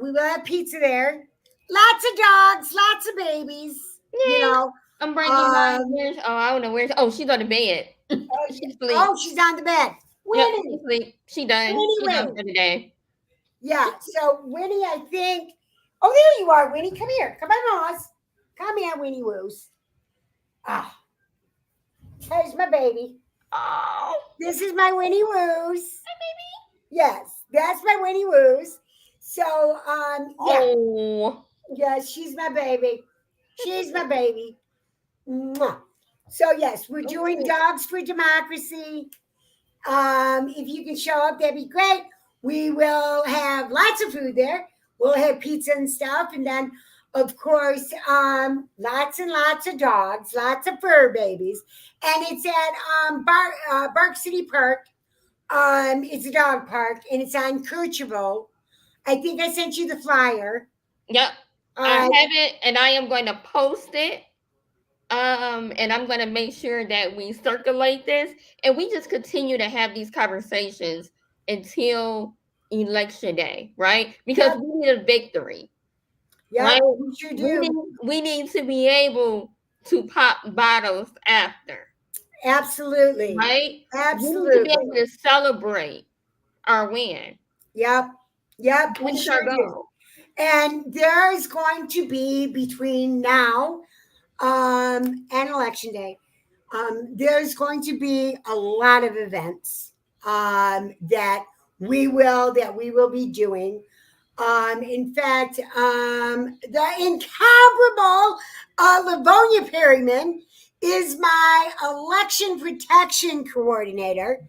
We will have pizza there. Lots of dogs, lots of babies. You Yeah. know. I'm bringing my Um, where's oh I don't know where's oh she's on the bed. oh, She's oh, asleep. she's on the bed. Yep, she's Winnie, asleep. She done. Winnie, She done Winnie. for the day. Yeah. So Winnie, I think. Oh, there you are, Winnie. Come here. Come on, Moss. Come here, Winnie Woos. Ah, there's my baby. Oh, This is my Winnie Woos. Yes, that's my Winnie Woos. So, yeah, oh, yeah, she's my baby. She's my baby. Mwah. So yes, we're doing oh. Dogs for Democracy. If you can show up, that'd be great. We will have lots of food there. We'll have pizza and stuff, and then, of course, lots and lots of dogs, lots of fur babies, and it's at Bark City Park. It's a dog park, and it's on Kercheval. I think I sent you the flyer. Yep. I Uh, have it, and I am going to post it. And I'm going to make sure that we circulate this, and we just continue to have these conversations until election day, right? Because yep, we need a victory, right? yep, we sure We do. need we need to be able to pop bottles after, Absolutely, right? We need to be absolutely. able to celebrate our win. Yep, yep, we That's our sure do. goal. And there is going to be between now and election day, there's going to be a lot of events that we will be doing. In fact, the incomparable Livonia Perryman is my election protection coordinator.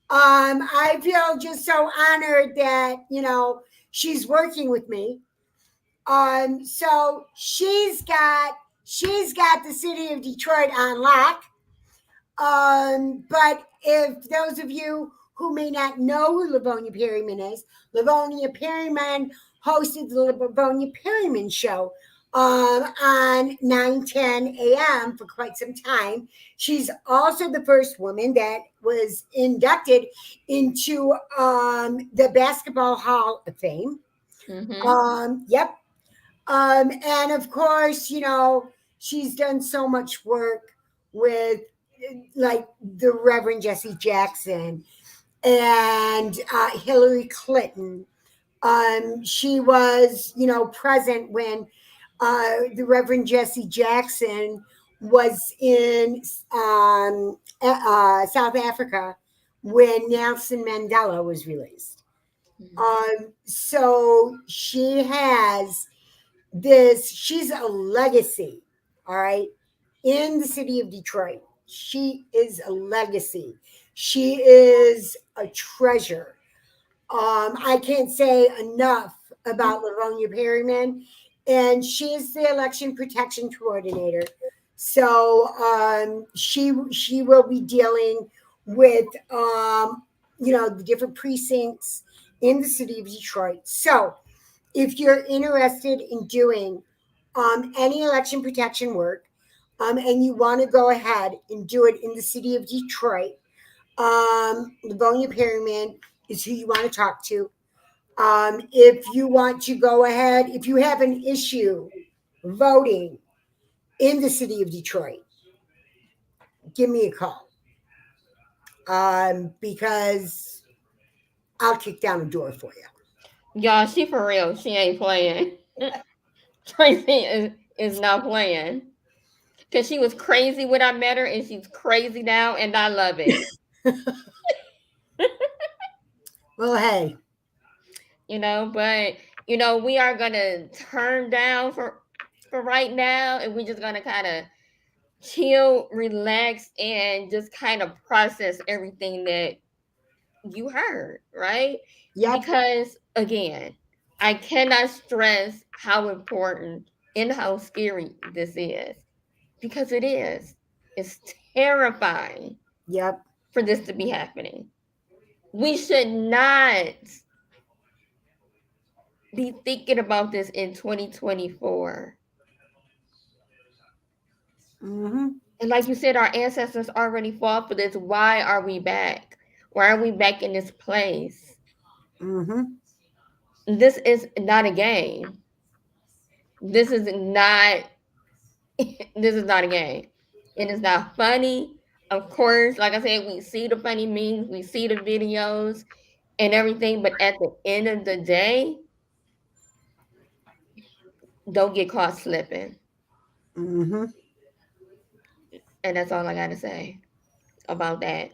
I feel just so honored that she's working with me. So she's got the city of Detroit on lock. But if those of you who may not know who Livonia Perryman is, Livonia Perryman hosted the Livonia Perryman show on 9:10 a.m. for quite some time. She's also the first woman that was inducted into the Basketball Hall of Fame. Mm-hmm. Yep. And of course, she's done so much work with like the Reverend Jesse Jackson and Hillary Clinton. She was, present when the Reverend Jesse Jackson was in South Africa when Nelson Mandela was released. So she's a legacy, all right, in the city of Detroit. She is a legacy. She is a treasure. I can't say enough about Livonia Perryman, and she is the election protection coordinator. So she will be dealing with the different precincts in the city of Detroit. So if you're interested in doing any election protection work, and you want to go ahead and do it in the city of Detroit, Livonia Perryman is who you want to talk to. If you want to go ahead, if you have an issue voting in the city of Detroit, give me a call. Because I'll kick down the door for you. Y'all, she for real. She ain't playing. Tracy is not playing. Because she was crazy when I met her, and she's crazy now, and I love it. Well, hey, But we are gonna turn down for right now, and we're just gonna kind of chill, relax, and just kind of process everything that you heard, right? yep, Because again, I cannot stress how important and how scary this is. Because it is. It's terrifying yep, for this to be happening. We should not be thinking about this in 2024. mm-hmm, And like you said, our ancestors already fought for this. Why are we back? Why are we back in this place? mm-hmm, This is not a game. This is not this is not a game. It is not funny. Of course, like I said, we see the funny memes, we see the videos and everything, but at the end of the day, don't get caught slipping. mm-hmm. And that's all I got to say about that.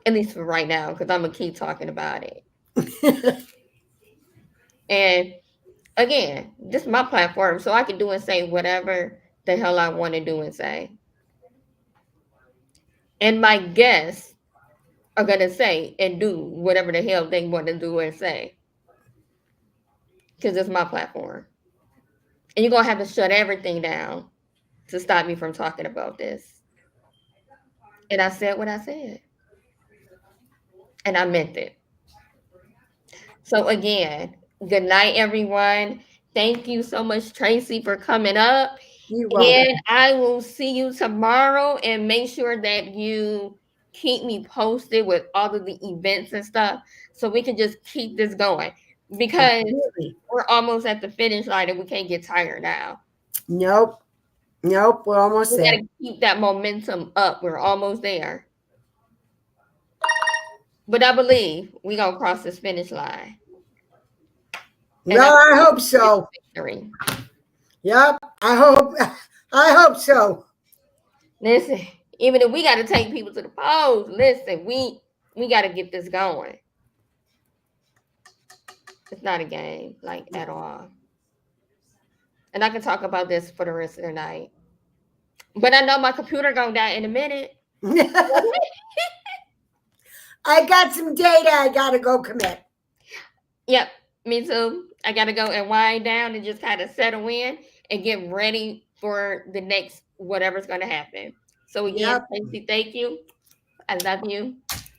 At least for right now, because I'm going to keep talking about it. And again, this is my platform, so I can do and say whatever the hell I want to do and say. And my guests are going to say and do whatever the hell they want to do and say, because it's my platform. And you're going to have to shut everything down to stop me from talking about this. And I said what I said, and I meant it. So again, good night, everyone. Thank you so much, Tracy, for coming up. You're welcome. And I will see you tomorrow. And make sure that you keep me posted with all of the events and stuff so we can just keep this going because Absolutely. we're almost at the finish line and we can't get tired now. Nope, nope. We're almost We got there. to keep that momentum up. We're almost there. But I believe we're going to cross this finish line. And I Well, I hope believe it's so. victory. Yep, I hope. I hope so. Listen, even if we got to take people to the polls, listen, we got to get this going. It's not a game, like at all. And I can talk about this for the rest of the night. But I know my computer gonna die in a minute. I got some data I gotta go commit. Yep, me too. I gotta go and wind down and just kind of settle in and get ready for the next whatever's gonna happen. So again, Yep. Tracy, thank you. I love you.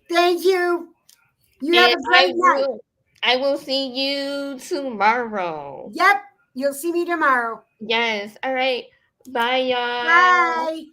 Thank you. You have And a great night. I will see you tomorrow. Yep. You'll see me tomorrow. Yes. All right. Bye, y'all. Bye.